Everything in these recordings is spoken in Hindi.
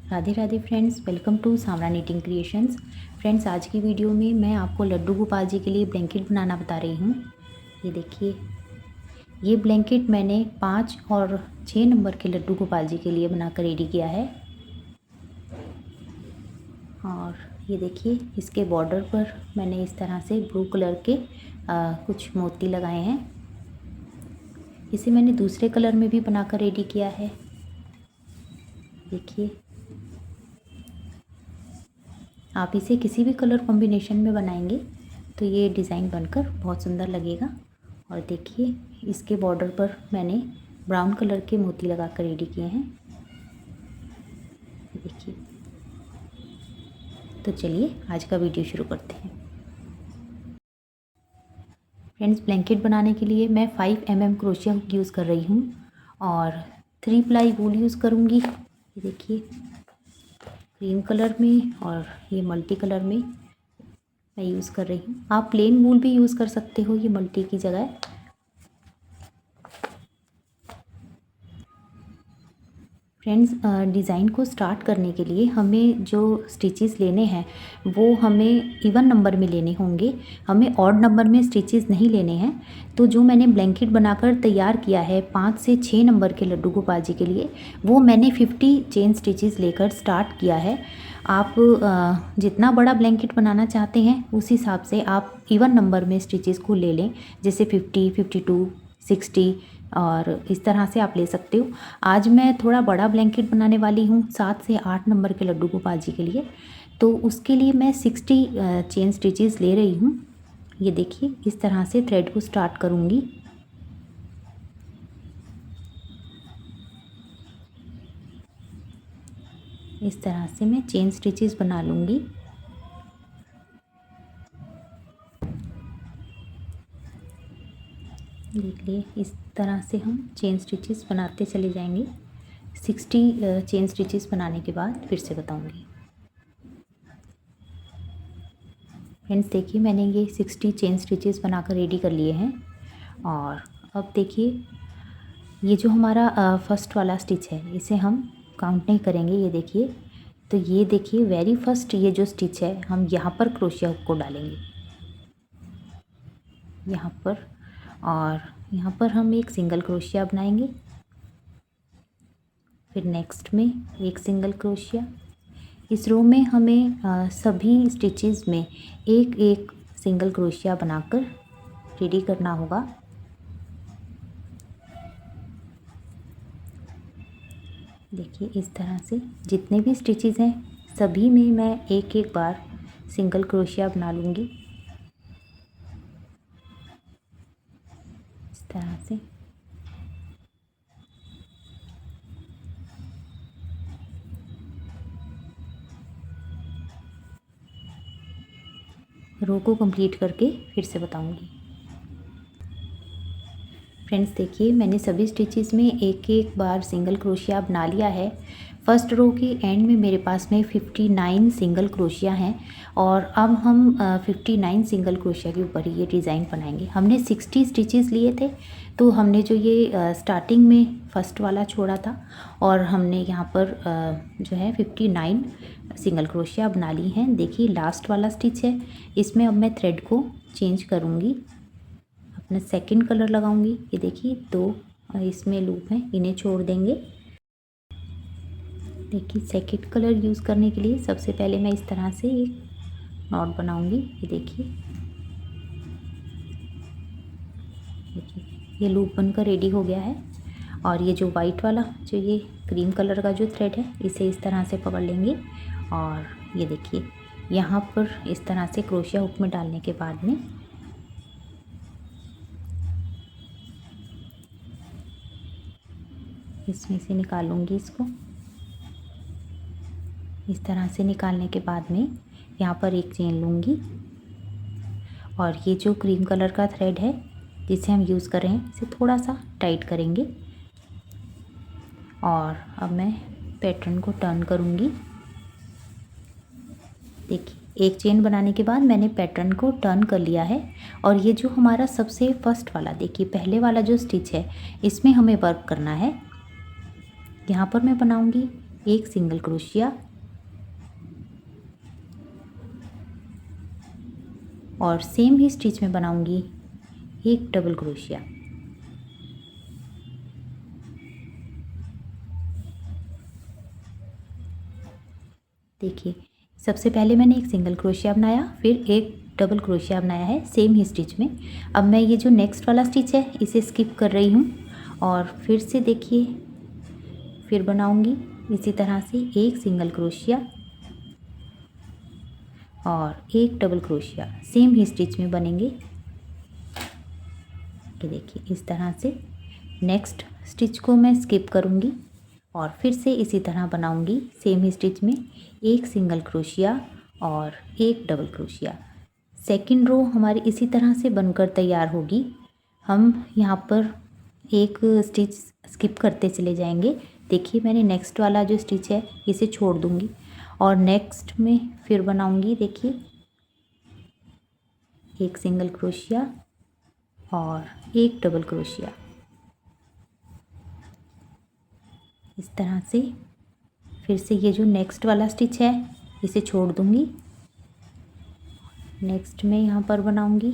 Radhe Radhe friends, welcome to Savra knitting creations. Friends, आज की वीडियो में मैं आपको लड्डू गोपाल जी के लिए ब्लैंकेट बनाना बता रही हूँ। ये देखिए, ये ब्लैंकेट मैंने 5 और 6 नंबर के लड्डू गोपाल जी के लिए बनाकर रेडी किया है। और ये देखिए, इसके बॉर्डर पर मैंने इस तरह से ब्लू कलर के कुछ मोती लगाए हैं। इसे मैंने दूसरे कलर में भी बनाकर रेडी किया है। देखिए, आप इसे किसी भी कलर कॉम्बिनेशन में बनाएंगे तो ये डिज़ाइन बनकर बहुत सुंदर लगेगा। और देखिए, इसके बॉर्डर पर मैंने ब्राउन कलर के मोती लगाकर रेडी किए हैं। देखिए, तो चलिए आज का वीडियो शुरू करते हैं। फ्रेंड्स, ब्लैंकेट बनाने के लिए मैं 5 mm क्रोशिया हुक यूज़ कर रही हूँ और 3 प्लाई वूल यूज़ करूँगी। ये देखिए, क्रीम कलर में और ये मल्टी कलर में मैं यूज़ कर रही हूँ। आप प्लेन वूल भी यूज़ कर सकते हो ये मल्टी की जगह। फ्रेंड्स, डिज़ाइन को स्टार्ट करने के लिए हमें जो स्टिचेस लेने हैं वो हमें इवन नंबर में लेने होंगे, हमें ऑड नंबर में स्टिचेस नहीं लेने हैं। तो जो मैंने ब्लैंकेट बनाकर तैयार किया है 5 से 6 नंबर के लड्डू गोपाल जी के लिए, वो मैंने 50 चेन स्टिचेस लेकर स्टार्ट किया है। आप जितना बड़ा ब्लैंकेट बनाना चाहते हैं उस हिसाब से आप इवन नंबर में स्टिचेस को ले लें, जैसे 50, 52, 60 और इस तरह से आप ले सकते हो। आज मैं थोड़ा बड़ा ब्लैंकेट बनाने वाली हूँ 7 से 8 नंबर के लड्डू गोपाल जी के लिए, तो उसके लिए मैं 60 चेन स्टिचेस ले रही हूँ। ये देखिए, इस तरह से थ्रेड को स्टार्ट करूँगी। इस तरह से मैं चेन स्टिचेस बना लूँगी। देखिए, इस तरह से हम चेन स्टिचेस बनाते चले जाएंगे। 60 चेन स्टिचेस बनाने के बाद फिर से बताऊंगी। फ्रेंड्स, देखिए, मैंने ये 60 चेन स्टिचेस बनाकर रेडी कर लिए हैं। और अब देखिए, ये जो हमारा फर्स्ट वाला स्टिच है इसे हम काउंट नहीं करेंगे। ये देखिए, तो ये देखिए, वेरी फर्स्ट ये जो स्टिच है हम यहाँ पर क्रोशिया हुक को डालेंगे, यहाँ पर, और यहाँ पर हम एक सिंगल क्रोशिया बनाएंगे। फिर नेक्स्ट में एक सिंगल क्रोशिया। इस रो में हमें सभी स्टिचेस में एक एक सिंगल क्रोशिया बनाकर रेडी करना होगा। देखिए, इस तरह से जितने भी स्टिचेस हैं सभी में मैं एक एक बार सिंगल क्रोशिया बना लूँगी। इस तरह से रो को कंप्लीट करके फिर से बताऊंगी। फ्रेंड्स, देखिए, मैंने सभी स्टिचेस में एक एक बार सिंगल क्रोशिया बना लिया है। फर्स्ट रो के एंड में मेरे पास में 59 सिंगल क्रोशिया हैं और अब हम 59 सिंगल क्रोशिया के ऊपर ये डिज़ाइन बनाएंगे। हमने 60 स्टिचेस लिए थे, तो हमने जो ये स्टार्टिंग में फर्स्ट वाला छोड़ा था और हमने यहाँ पर जो है 59 सिंगल क्रोशिया बना ली हैं। देखिए, लास्ट वाला स्टिच है, इसमें अब मैं थ्रेड को चेंज करूँगी, अपना सेकंड कलर लगाऊंगी। ये देखिए, 2 इसमें लूप हैं, इन्हें छोड़ देंगे। देखिए, सेकंड कलर यूज़ करने के लिए सबसे पहले मैं इस तरह से एक नॉट बनाऊंगी। ये देखिए, ये लूप बनकर रेडी हो गया है। और ये जो वाइट वाला, जो ये क्रीम कलर का जो थ्रेड है, इसे इस तरह से पकड़ लेंगे और ये देखिए, यहाँ पर इस तरह से क्रोशिया हुक में डालने के बाद में इसमें से निकालूंगी इसको। इस तरह से निकालने के बाद में यहाँ पर एक चेन लूँगी और ये जो क्रीम कलर का थ्रेड है जिसे हम यूज़ कर रहे हैं, इसे थोड़ा सा टाइट करेंगे। और अब मैं पैटर्न को टर्न करूँगी। देखिए, एक चेन बनाने के बाद मैंने पैटर्न को टर्न कर लिया है। और ये जो हमारा सबसे फर्स्ट वाला, देखिए, पहले वाला जो स्टिच है, इसमें हमें वर्क करना है। यहाँ पर मैं बनाऊँगी एक सिंगल क्रोशिया और सेम ही स्टिच में बनाऊंगी एक डबल क्रोशिया। देखिए सबसे पहले मैंने एक सिंगल क्रोशिया बनाया, फिर एक डबल क्रोशिया बनाया है सेम ही स्टिच में। अब मैं ये जो नेक्स्ट वाला स्टिच है इसे स्किप कर रही हूँ और फिर से देखिए फिर बनाऊंगी इसी तरह से एक सिंगल क्रोशिया और एक डबल क्रोशिया सेम ही स्टिच में बनेंगे। ये देखिए इस तरह से नेक्स्ट स्टिच को मैं स्किप करूँगी और फिर से इसी तरह बनाऊँगी सेम ही स्टिच में एक सिंगल क्रोशिया और एक डबल क्रोशिया। सेकंड रो हमारी इसी तरह से बनकर तैयार होगी। हम यहाँ पर एक स्टिच स्किप करते चले जाएंगे। देखिए मैंने नेक्स्ट वाला जो स्टिच है इसे छोड़ दूँगी और नेक्स्ट में फिर बनाऊँगी। देखिए एक सिंगल क्रोशिया और एक डबल क्रोशिया इस तरह से। फिर से ये जो नेक्स्ट वाला स्टिच है इसे छोड़ दूँगी, नेक्स्ट में यहाँ पर बनाऊँगी।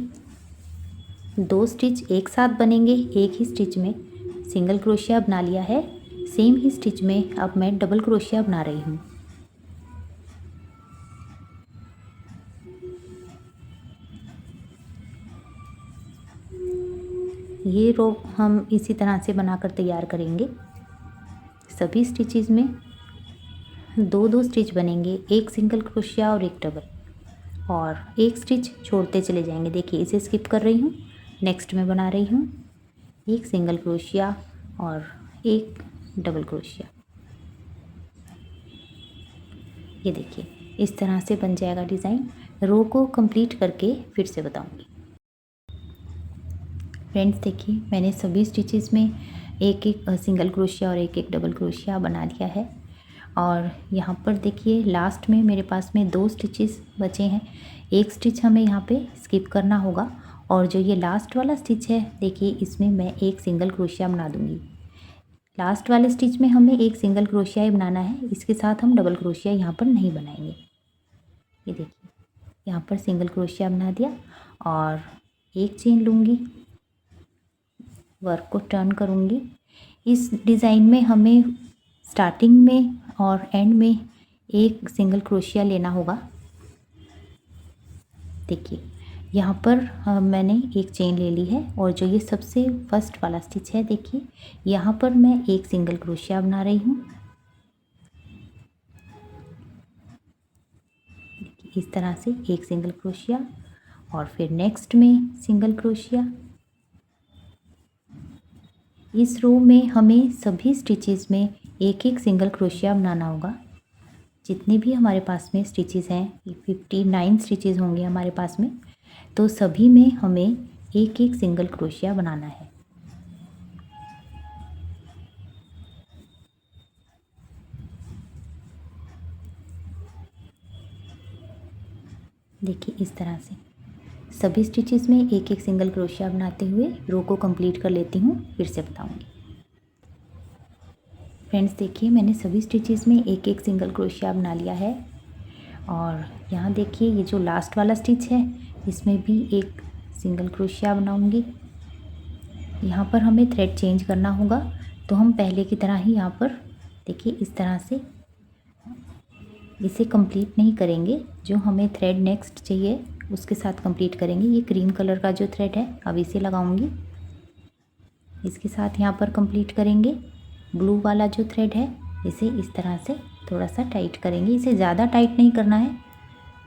दो स्टिच एक साथ बनेंगे एक ही स्टिच में। सिंगल क्रोशिया बना लिया है, सेम ही स्टिच में अब मैं डबल क्रोशिया बना रही हूँ। ये रो हम इसी तरह से बनाकर तैयार करेंगे। सभी स्टिचेस में दो दो स्टिच बनेंगे, एक सिंगल क्रोशिया और एक डबल, और एक स्टिच छोड़ते चले जाएंगे। देखिए इसे स्किप कर रही हूँ, नेक्स्ट में बना रही हूँ एक सिंगल क्रोशिया और एक डबल क्रोशिया। ये देखिए इस तरह से बन जाएगा डिज़ाइन। रो को कंप्लीट करके फिर से बताऊँगी। फ्रेंड्स देखिए मैंने सभी स्टिचेस में एक एक सिंगल क्रोशिया और एक एक डबल क्रोशिया बना लिया है और यहाँ पर देखिए लास्ट में मेरे पास में दो स्टिचेस बचे हैं। एक स्टिच हमें यहाँ पे स्किप करना होगा और जो ये लास्ट वाला स्टिच है देखिए इसमें मैं एक सिंगल क्रोशिया बना दूँगी। लास्ट वाले स्टिच में हमें एक सिंगल क्रोशिया ही बनाना है, इसके साथ हम डबल क्रोशिया यहाँ पर नहीं बनाएंगे। ये देखिए यहाँ पर सिंगल क्रोशिया बना दिया और एक चेन लूँगी, वर्क को टर्न करूँगी। इस डिज़ाइन में हमें स्टार्टिंग में और एंड में एक सिंगल क्रोशिया लेना होगा। देखिए यहाँ पर मैंने एक चेन ले ली है और जो ये सबसे फर्स्ट वाला स्टिच है देखिए यहाँ पर मैं एक सिंगल क्रोशिया बना रही हूँ। इस तरह से एक सिंगल क्रोशिया और फिर नेक्स्ट में सिंगल क्रोशिया। इस रो में हमें सभी स्टिचेस में एक एक सिंगल क्रोशिया बनाना होगा। जितने भी हमारे पास में स्टिचेस हैं 59 स्टिचेस होंगे हमारे पास में, तो सभी में हमें एक एक सिंगल क्रोशिया बनाना है। देखिए इस तरह से सभी स्टिचेस में एक एक सिंगल क्रोशिया बनाते हुए रो को कंप्लीट कर लेती हूँ, फिर से बताऊँगी। फ्रेंड्स देखिए मैंने सभी स्टिचेस में एक एक सिंगल क्रोशिया बना लिया है और यहाँ देखिए ये जो लास्ट वाला स्टिच है इसमें भी एक सिंगल क्रोशिया बनाऊँगी। यहाँ पर हमें थ्रेड चेंज करना होगा, तो हम पहले की तरह ही यहाँ पर देखिए इस तरह से इसे कंप्लीट नहीं करेंगे। जो हमें थ्रेड नेक्स्ट चाहिए उसके साथ कंप्लीट करेंगे। ये क्रीम कलर का जो थ्रेड है अब इसे लगाऊंगी, इसके साथ यहाँ पर कंप्लीट करेंगे। ब्लू वाला जो थ्रेड है इसे इस तरह से थोड़ा सा टाइट करेंगे, इसे ज़्यादा टाइट नहीं करना है।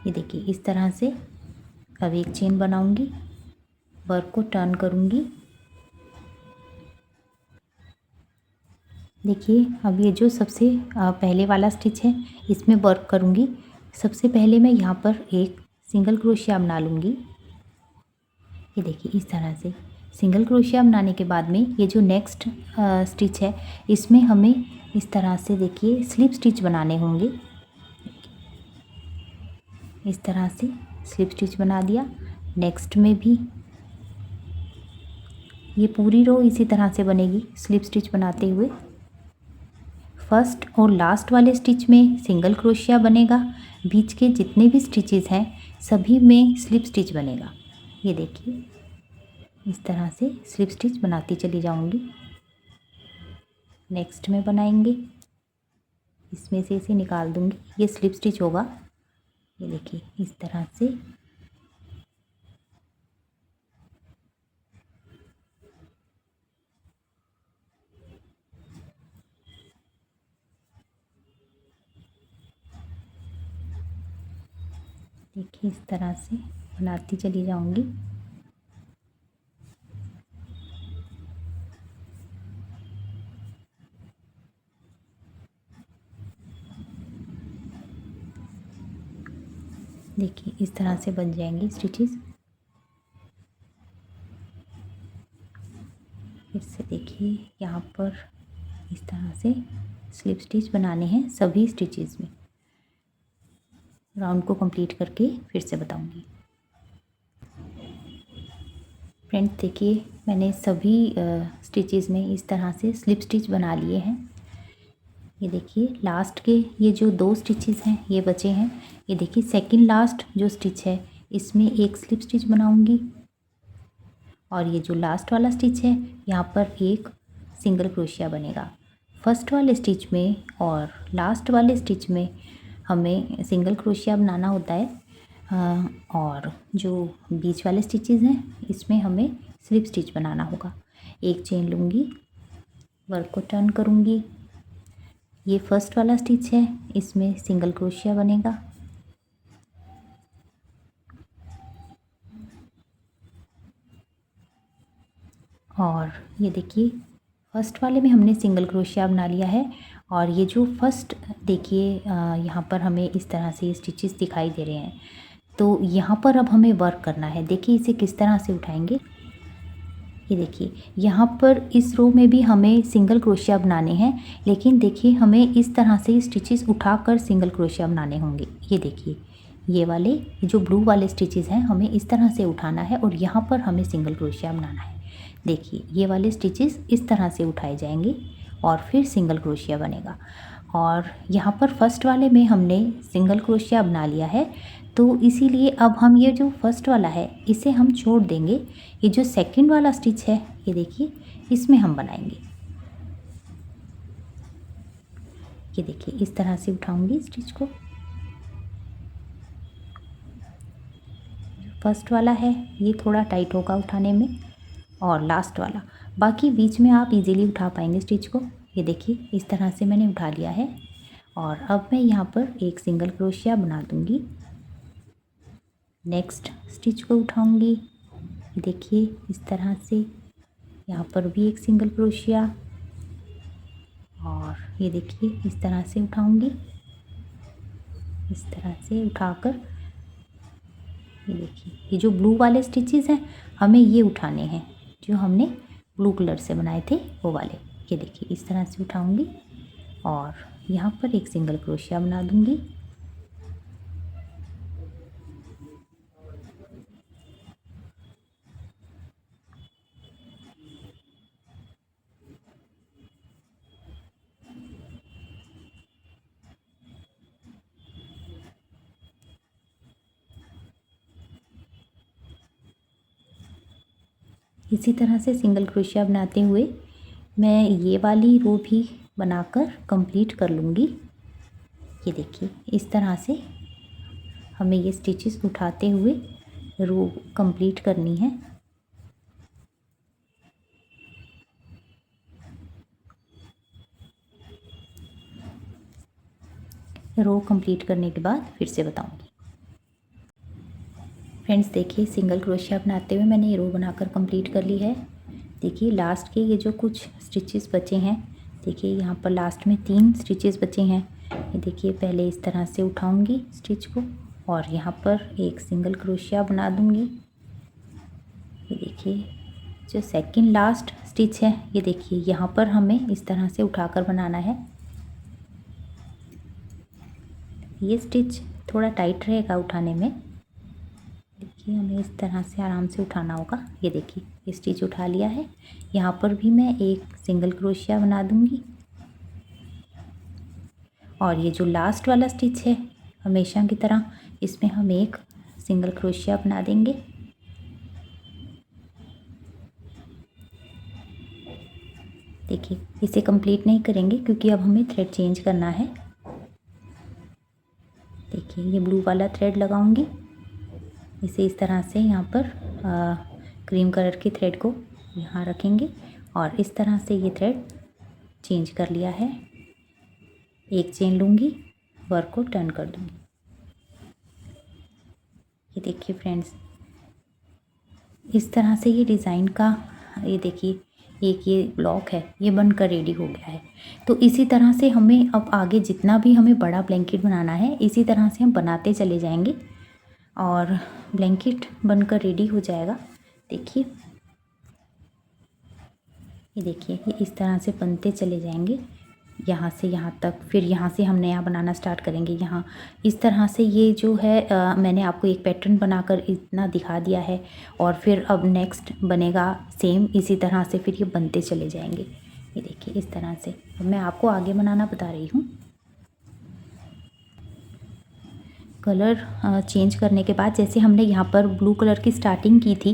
ये देखिए इस तरह से अब एक चेन बनाऊंगी, वर्क को टर्न करूंगी। देखिए अब ये जो सबसे पहले वाला स्टिच है इसमें वर्क करूंगी। सबसे पहले मैं यहाँ पर एक सिंगल क्रोशिया बना लूँगी। ये देखिए इस तरह से सिंगल क्रोशिया बनाने के बाद में ये जो नेक्स्ट स्टिच है इसमें हमें इस तरह से देखिए स्लिप स्टिच बनाने होंगे। इस तरह से स्लिप स्टिच बना दिया। नेक्स्ट में भी ये पूरी रो इसी तरह से बनेगी स्लिप स्टिच बनाते हुए। फर्स्ट और लास्ट वाले स्टिच में सिंगल क्रोशिया बनेगा, बीच के जितने भी स्टिचेस हैं सभी में स्लिप स्टिच बनेगा। ये देखिए इस तरह से स्लिप स्टिच बनाती चली जाऊंगी। नेक्स्ट में बनाएंगे, इसमें से इसे निकाल दूंगी, ये स्लिप स्टिच होगा। ये देखिए इस तरह से देखिए इस तरह से बनाती चली जाऊंगी। देखिए इस तरह से बन जाएंगी स्टिचेस। फिर से देखिए यहाँ पर इस तरह से स्लिप स्टिच बनाने हैं सभी स्टिचेस में। राउंड को कंप्लीट करके फिर से बताऊंगी। फ्रेंड्स देखिए मैंने सभी स्टिचेस में इस तरह से स्लिप स्टिच बना लिए हैं। ये देखिए लास्ट के ये जो 2 स्टिचेस हैं ये बचे हैं। ये देखिए सेकंड लास्ट जो स्टिच है इसमें एक स्लिप स्टिच बनाऊंगी और ये जो लास्ट वाला स्टिच है यहाँ पर एक सिंगल क्रोशिया बनेगा। फर्स्ट वाले स्टिच में और लास्ट वाले स्टिच में हमें सिंगल क्रोशिया बनाना होता है और जो बीच वाले स्टिचेस हैं इसमें हमें स्लिप स्टिच बनाना होगा। एक चेन लूँगी, वर्क को टर्न करूँगी, ये फर्स्ट वाला स्टिच है इसमें सिंगल क्रोशिया बनेगा और ये देखिए फर्स्ट वाले में हमने सिंगल क्रोशिया बना लिया है। और ये जो फर्स्ट देखिए यहाँ पर हमें इस तरह से स्टिचेस दिखाई दे रहे हैं, तो यहाँ पर अब हमें वर्क करना है। देखिए इसे किस तरह से उठाएंगे। ये देखिए यहाँ पर इस रो में भी हमें सिंगल क्रोशिया बनाने हैं, लेकिन देखिए हमें इस तरह से स्टिचेस उठाकर सिंगल क्रोशिया बनाने होंगे। ये देखिए ये वाले जो ब्लू वाले स्टिचेस हैं हमें इस तरह से उठाना है और यहाँ पर हमें सिंगल क्रोशिया बनाना है। देखिए ये वाले स्टिचेस इस तरह से उठाए जाएंगे और फिर सिंगल क्रोशिया बनेगा। और यहाँ पर फर्स्ट वाले में हमने सिंगल क्रोशिया बना लिया है, तो इसीलिए अब हम ये जो फर्स्ट वाला है इसे हम छोड़ देंगे। ये जो सेकंड वाला स्टिच है ये देखिए इसमें हम बनाएंगे। ये देखिए इस तरह से उठाऊंगी स्टिच को। फर्स्ट वाला है ये थोड़ा टाइट होगा उठाने में और लास्ट वाला, बाकी बीच में आप इजीली उठा पाएंगे स्टिच को। ये देखिए इस तरह से मैंने उठा लिया है और अब मैं यहाँ पर एक सिंगल क्रोशिया बना दूँगी। नेक्स्ट स्टिच को उठाऊँगी, ये देखिए इस तरह से यहाँ पर भी एक सिंगल क्रोशिया और ये देखिए इस तरह से उठाऊँगी। इस तरह से उठाकर ये देखिए ये जो ब्लू वाले स्टिचेस हैं हमें ये उठाने हैं, जो हमने ब्लू कलर से बनाए थे वो वाले। ये देखिए इस तरह से उठाऊंगी और यहाँ पर एक सिंगल क्रोशिया बना दूंगी। इसी तरह से सिंगल क्रोशिया बनाते हुए मैं ये वाली रो भी बनाकर कंप्लीट कर लूँगी। ये देखिए इस तरह से हमें ये स्टिचेस उठाते हुए रो कंप्लीट करनी है। रो कंप्लीट करने के बाद फिर से बताऊँगी। फ्रेंड्स देखिए सिंगल क्रोशिया बनाते हुए मैंने ये रो बनाकर कंप्लीट कर ली है। देखिए लास्ट के ये जो कुछ स्टिचेस बचे हैं, देखिए यहाँ पर लास्ट में 3 स्टिचेस बचे हैं। ये देखिए पहले इस तरह से उठाऊंगी स्टिच को और यहाँ पर एक सिंगल क्रोशिया बना दूंगी। ये देखिए जो सेकंड लास्ट स्टिच है ये देखिए यहाँ पर हमें इस तरह से उठाकर बनाना है। ये स्टिच थोड़ा टाइट रहेगा उठाने में, देखिए हमें इस तरह से आराम से उठाना होगा। ये देखिए ये स्टिच उठा लिया है, यहाँ पर भी मैं एक सिंगल क्रोशिया बना दूंगी। और ये जो लास्ट वाला स्टिच है हमेशा की तरह इसमें हम एक सिंगल क्रोशिया बना देंगे। देखिए इसे कंप्लीट नहीं करेंगे क्योंकि अब हमें थ्रेड चेंज करना है। देखिए ये ब्लू वाला थ्रेड लगाऊंगी, इसे इस तरह से यहाँ पर क्रीम कलर की थ्रेड को यहाँ रखेंगे और इस तरह से ये थ्रेड चेंज कर लिया है। एक चेन लूँगी, वर्क को टर्न कर दूँगी। ये देखिए फ्रेंड्स, इस तरह से ये डिज़ाइन का ये देखिए एक ये ब्लॉक है ये बनकर रेडी हो गया है। तो इसी तरह से हमें अब आगे जितना भी हमें बड़ा ब्लैंकेट बनाना है इसी तरह से हम बनाते चले जाएंगे और ब्लैंकेट बनकर रेडी हो जाएगा। देखिए ये देखिए ये इस तरह से बनते चले जाएंगे यहाँ से यहाँ तक, फिर यहाँ से हम नया बनाना स्टार्ट करेंगे। यहाँ इस तरह से ये जो है मैंने आपको एक पैटर्न बनाकर इतना दिखा दिया है और फिर अब नेक्स्ट बनेगा सेम इसी तरह से, फिर ये बनते चले जाएंगे। ये देखिए इस तरह से अब मैं आपको आगे बनाना बता रही हूँ। कलर चेंज करने के बाद जैसे हमने यहाँ पर ब्लू कलर की स्टार्टिंग की थी,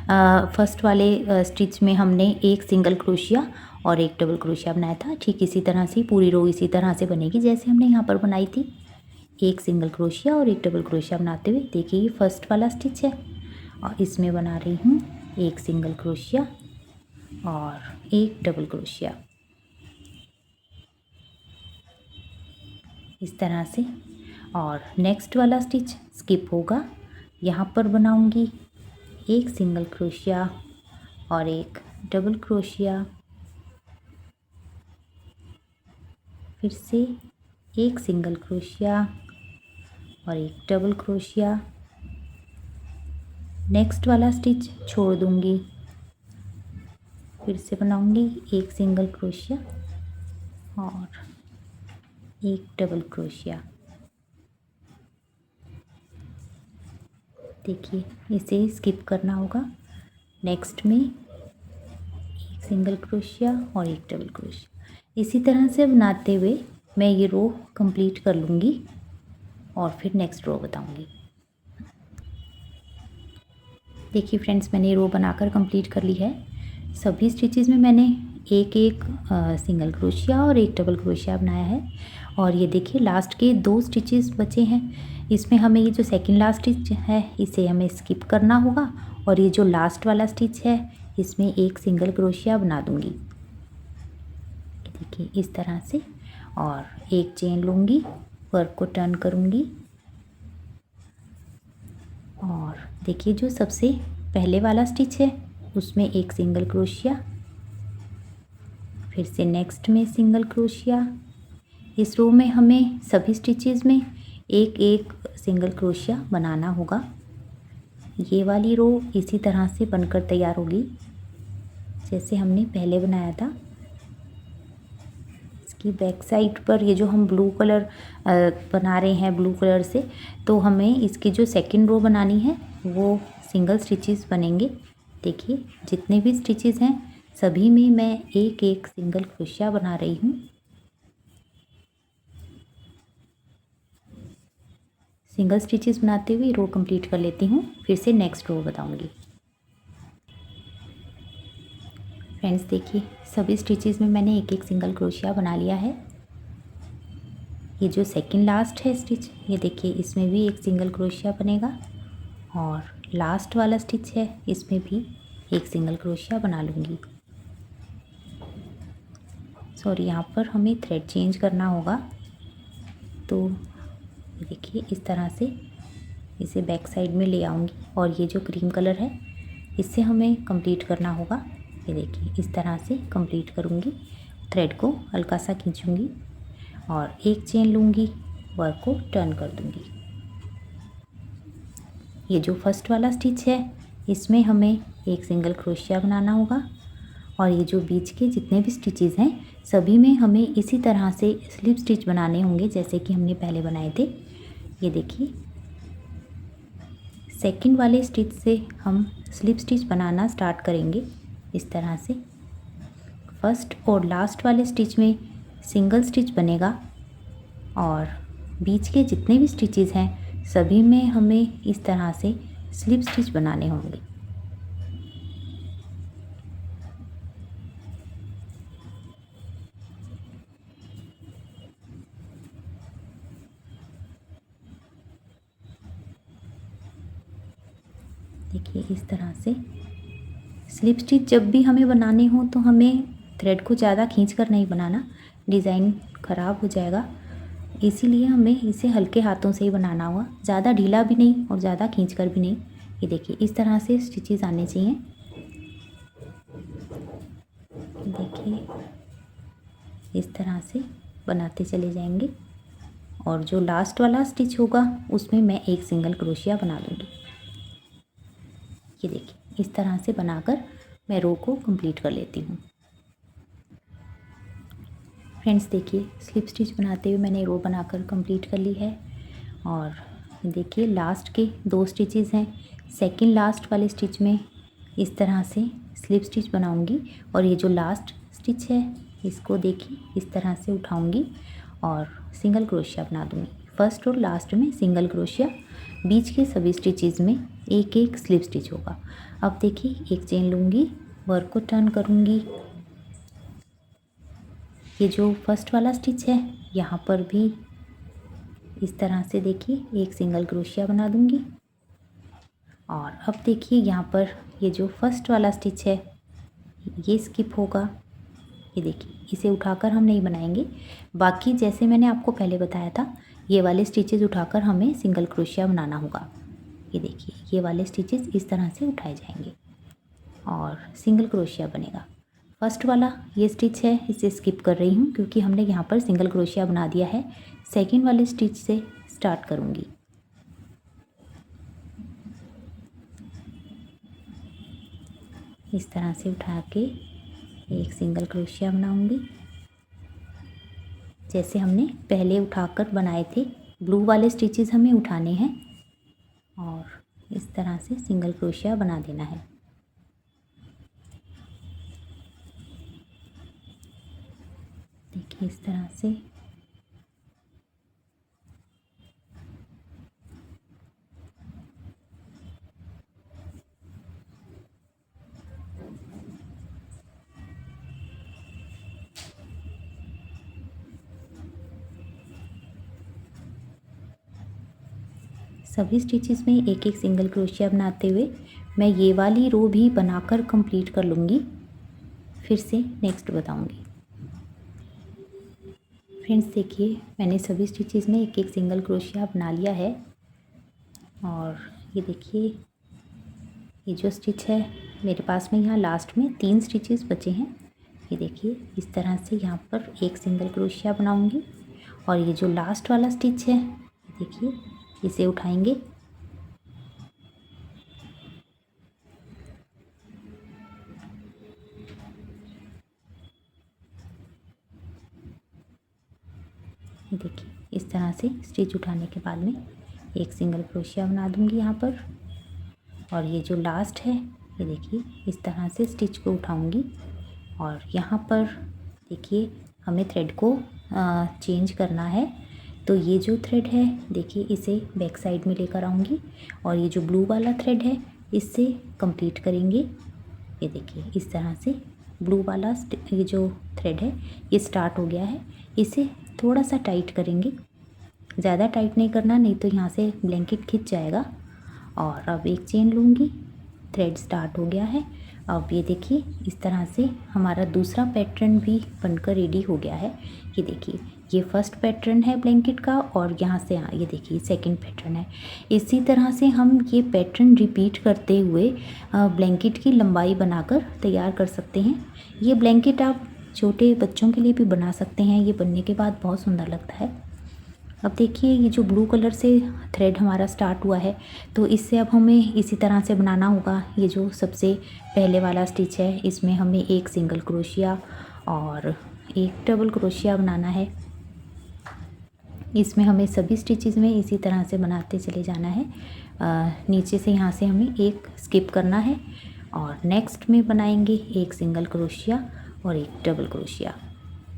फर्स्ट वाले स्टिच में हमने एक सिंगल क्रोशिया और एक डबल क्रोशिया बनाया था। ठीक इसी तरह से पूरी रो इसी तरह से बनेगी जैसे हमने यहाँ पर बनाई थी। एक सिंगल क्रोशिया और एक डबल क्रोशिया बनाते हुए देखिए ये फर्स्ट वाला स्टिच है और इसमें बना रही हूँ एक सिंगल क्रोशिया और एक डबल क्रोशिया इस तरह से। और नेक्स्ट वाला स्टिच स्किप होगा, यहाँ पर बनाऊंगी एक सिंगल क्रोशिया और एक डबल क्रोशिया, फिर से एक सिंगल क्रोशिया और एक डबल क्रोशिया। नेक्स्ट वाला स्टिच छोड़ दूंगी, फिर से बनाऊंगी एक सिंगल क्रोशिया और एक डबल क्रोशिया। देखिए इसे स्किप करना होगा। नेक्स्ट में एक सिंगल क्रोशिया और एक डबल क्रोशिया। इसी तरह से बनाते हुए मैं ये रो कंप्लीट कर लूँगी और फिर नेक्स्ट रो बताऊँगी। देखिए फ्रेंड्स, मैंने रो बनाकर कंप्लीट कर ली है। सभी स्टिचेस में मैंने एक एक सिंगल क्रोशिया और एक डबल क्रोशिया बनाया है। और ये देखिए लास्ट के 2 स्टिचेस बचे हैं, इसमें हमें ये जो सेकंड लास्ट स्टिच है इसे हमें स्किप करना होगा और ये जो लास्ट वाला स्टिच है इसमें एक सिंगल क्रोशिया बना दूंगी। देखिए इस तरह से और एक चेन लूँगी, वर्क को टर्न करूँगी और देखिए जो सबसे पहले वाला स्टिच है उसमें एक सिंगल क्रोशिया, फिर से नेक्स्ट में सिंगल क्रोशिया। इस रो में हमें सभी स्टिचेस में एक एक सिंगल क्रोशिया बनाना होगा। ये वाली रो इसी तरह से बनकर तैयार होगी जैसे हमने पहले बनाया था। इसकी बैक साइड पर ये जो हम ब्लू कलर बना रहे हैं ब्लू कलर से, तो हमें इसकी जो सेकंड रो बनानी है वो सिंगल स्टिचेस बनेंगे। देखिए जितने भी स्टिचेस हैं सभी में मैं एक एक सिंगल क्रोशिया बना रही हूँ। सिंगल स्टिचेस बनाते हुए रो कंप्लीट कर लेती हूँ, फिर से नेक्स्ट रो बताऊँगी। फ्रेंड्स देखिए सभी स्टिचेस में मैंने एक एक सिंगल क्रोशिया बना लिया है। ये जो सेकंड लास्ट है स्टिच, ये देखिए इसमें भी एक सिंगल क्रोशिया बनेगा और लास्ट वाला स्टिच है इसमें भी एक सिंगल क्रोशिया बना लूँगी। सॉरी, यहाँ पर हमें थ्रेड चेंज करना होगा, तो देखिए इस तरह से इसे बैक साइड में ले आऊँगी और ये जो क्रीम कलर है इससे हमें कंप्लीट करना होगा। ये देखिए इस तरह से कंप्लीट करूँगी, थ्रेड को हल्का सा खींचूँगी और एक चेन लूँगी, वर्क को टर्न कर दूँगी। ये जो फर्स्ट वाला स्टिच है इसमें हमें एक सिंगल क्रोशिया बनाना होगा और ये जो बीच के जितने भी स्टिचेस हैं सभी में हमें इसी तरह से स्लिप स्टिच बनाने होंगे जैसे कि हमने पहले बनाए थे। ये देखिए सेकंड वाले स्टिच से हम स्लिप स्टिच बनाना स्टार्ट करेंगे। इस तरह से फर्स्ट और लास्ट वाले स्टिच में सिंगल स्टिच बनेगा और बीच के जितने भी स्टिचेस हैं सभी में हमें इस तरह से स्लिप स्टिच बनाने होंगे। देखिए इस तरह से स्लिप स्टिच जब भी हमें बनाने हो तो हमें थ्रेड को ज़्यादा खींच कर नहीं बनाना, डिज़ाइन ख़राब हो जाएगा। इसीलिए हमें इसे हल्के हाथों से ही बनाना होगा, ज़्यादा ढीला भी नहीं और ज़्यादा खींच कर भी नहीं। ये देखिए इस तरह से स्टिचेस आने चाहिए। देखिए इस तरह से बनाते चले जाएंगे और जो लास्ट वाला स्टिच होगा उसमें मैं एक सिंगल क्रोशिया बना दूँगी। ये देखिए इस तरह से बनाकर मैं रो को कंप्लीट कर लेती हूँ। फ्रेंड्स देखिए स्लिप स्टिच बनाते हुए मैंने रो बनाकर कंप्लीट कर ली है और देखिए लास्ट के 2 स्टिचेस हैं। सेकंड लास्ट वाले स्टिच में इस तरह से स्लिप स्टिच बनाऊंगी और ये जो लास्ट स्टिच है इसको देखिए इस तरह से उठाऊंगी और सिंगल क्रोशिया बना दूंगी। फर्स्ट और लास्ट में सिंगल क्रोशिया, बीच के सभी स्टिचेस में एक एक स्लिप स्टिच होगा। अब देखिए एक चेन लूँगी, वर्क को टर्न करूँगी। ये जो फर्स्ट वाला स्टिच है यहाँ पर भी इस तरह से देखिए एक सिंगल क्रोशिया बना दूँगी और अब देखिए यहाँ पर ये जो फर्स्ट वाला स्टिच है ये स्किप होगा। ये देखिए इसे उठाकर हम नहीं बनाएंगे, बाकी जैसे मैंने आपको पहले बताया था ये वाले स्टिचेस उठाकर हमें सिंगल क्रोशिया बनाना होगा। ये देखिए ये वाले स्टिचेस इस तरह से उठाए जाएंगे और सिंगल क्रोशिया बनेगा। फर्स्ट वाला ये स्टिच है इसे स्किप कर रही हूँ क्योंकि हमने यहाँ पर सिंगल क्रोशिया बना दिया है। सेकंड वाले स्टिच से स्टार्ट करूँगी। इस तरह से उठा के एक सिंगल क्रोशिया बनाऊंगी जैसे हमने पहले उठाकर बनाए थे। ब्लू वाले स्टिचेस हमें उठाने हैं और इस तरह से सिंगल क्रोशिया बना देना है। देखिए इस तरह से सभी स्टिचेस में एक एक सिंगल क्रोशिया बनाते हुए मैं ये वाली रो भी बनाकर कंप्लीट कर लूँगी, फिर से नेक्स्ट बताऊँगी। फ्रेंड्स देखिए मैंने सभी स्टिचेस में एक एक सिंगल क्रोशिया बना लिया है और ये देखिए ये जो स्टिच है मेरे पास में यहाँ लास्ट में 3 स्टिचेस बचे हैं। ये देखिए इस तरह से यहाँ पर एक सिंगल क्रोशिया बनाऊंगी और ये जो लास्ट वाला स्टिच है देखिए इसे उठाएंगे। ये देखिए इस तरह से स्टिच उठाने के बाद में एक सिंगल क्रोशिया बना दूंगी यहाँ पर और ये जो लास्ट है ये देखिए इस तरह से स्टिच को उठाऊंगी और यहाँ पर देखिए हमें थ्रेड को चेंज करना है। तो ये जो थ्रेड है देखिए इसे बैक साइड में लेकर आऊँगी और ये जो ब्लू वाला थ्रेड है इससे कंप्लीट करेंगे। ये देखिए इस तरह से ब्लू वाला ये जो थ्रेड है ये स्टार्ट हो गया है, इसे थोड़ा सा टाइट करेंगे, ज़्यादा टाइट नहीं करना नहीं तो यहाँ से ब्लैंकेट खिंच जाएगा। और अब एक चेन लूँगी, थ्रेड स्टार्ट हो गया है। अब ये देखिए इस तरह से हमारा दूसरा पैटर्न भी बनकर रेडी हो गया है। ये देखिए ये फर्स्ट पैटर्न है ब्लैंकेट का और यहाँ से ये देखिए सेकंड पैटर्न है। इसी तरह से हम ये पैटर्न रिपीट करते हुए ब्लैंकेट की लंबाई बनाकर तैयार कर सकते हैं। ये ब्लैंकेट आप छोटे बच्चों के लिए भी बना सकते हैं, ये बनने के बाद बहुत सुंदर लगता है। अब देखिए ये जो ब्लू कलर से थ्रेड हमारा स्टार्ट हुआ है तो इससे अब हमें इसी तरह से बनाना होगा। ये जो सबसे पहले वाला स्टिच है इसमें हमें एक सिंगल क्रोशिया और एक डबल क्रोशिया बनाना है। इसमें हमें सभी स्टिचेस में इसी तरह से बनाते चले जाना है। नीचे से यहाँ से हमें एक स्किप करना है और नेक्स्ट में बनाएंगे एक सिंगल क्रोशिया और एक डबल क्रोशिया।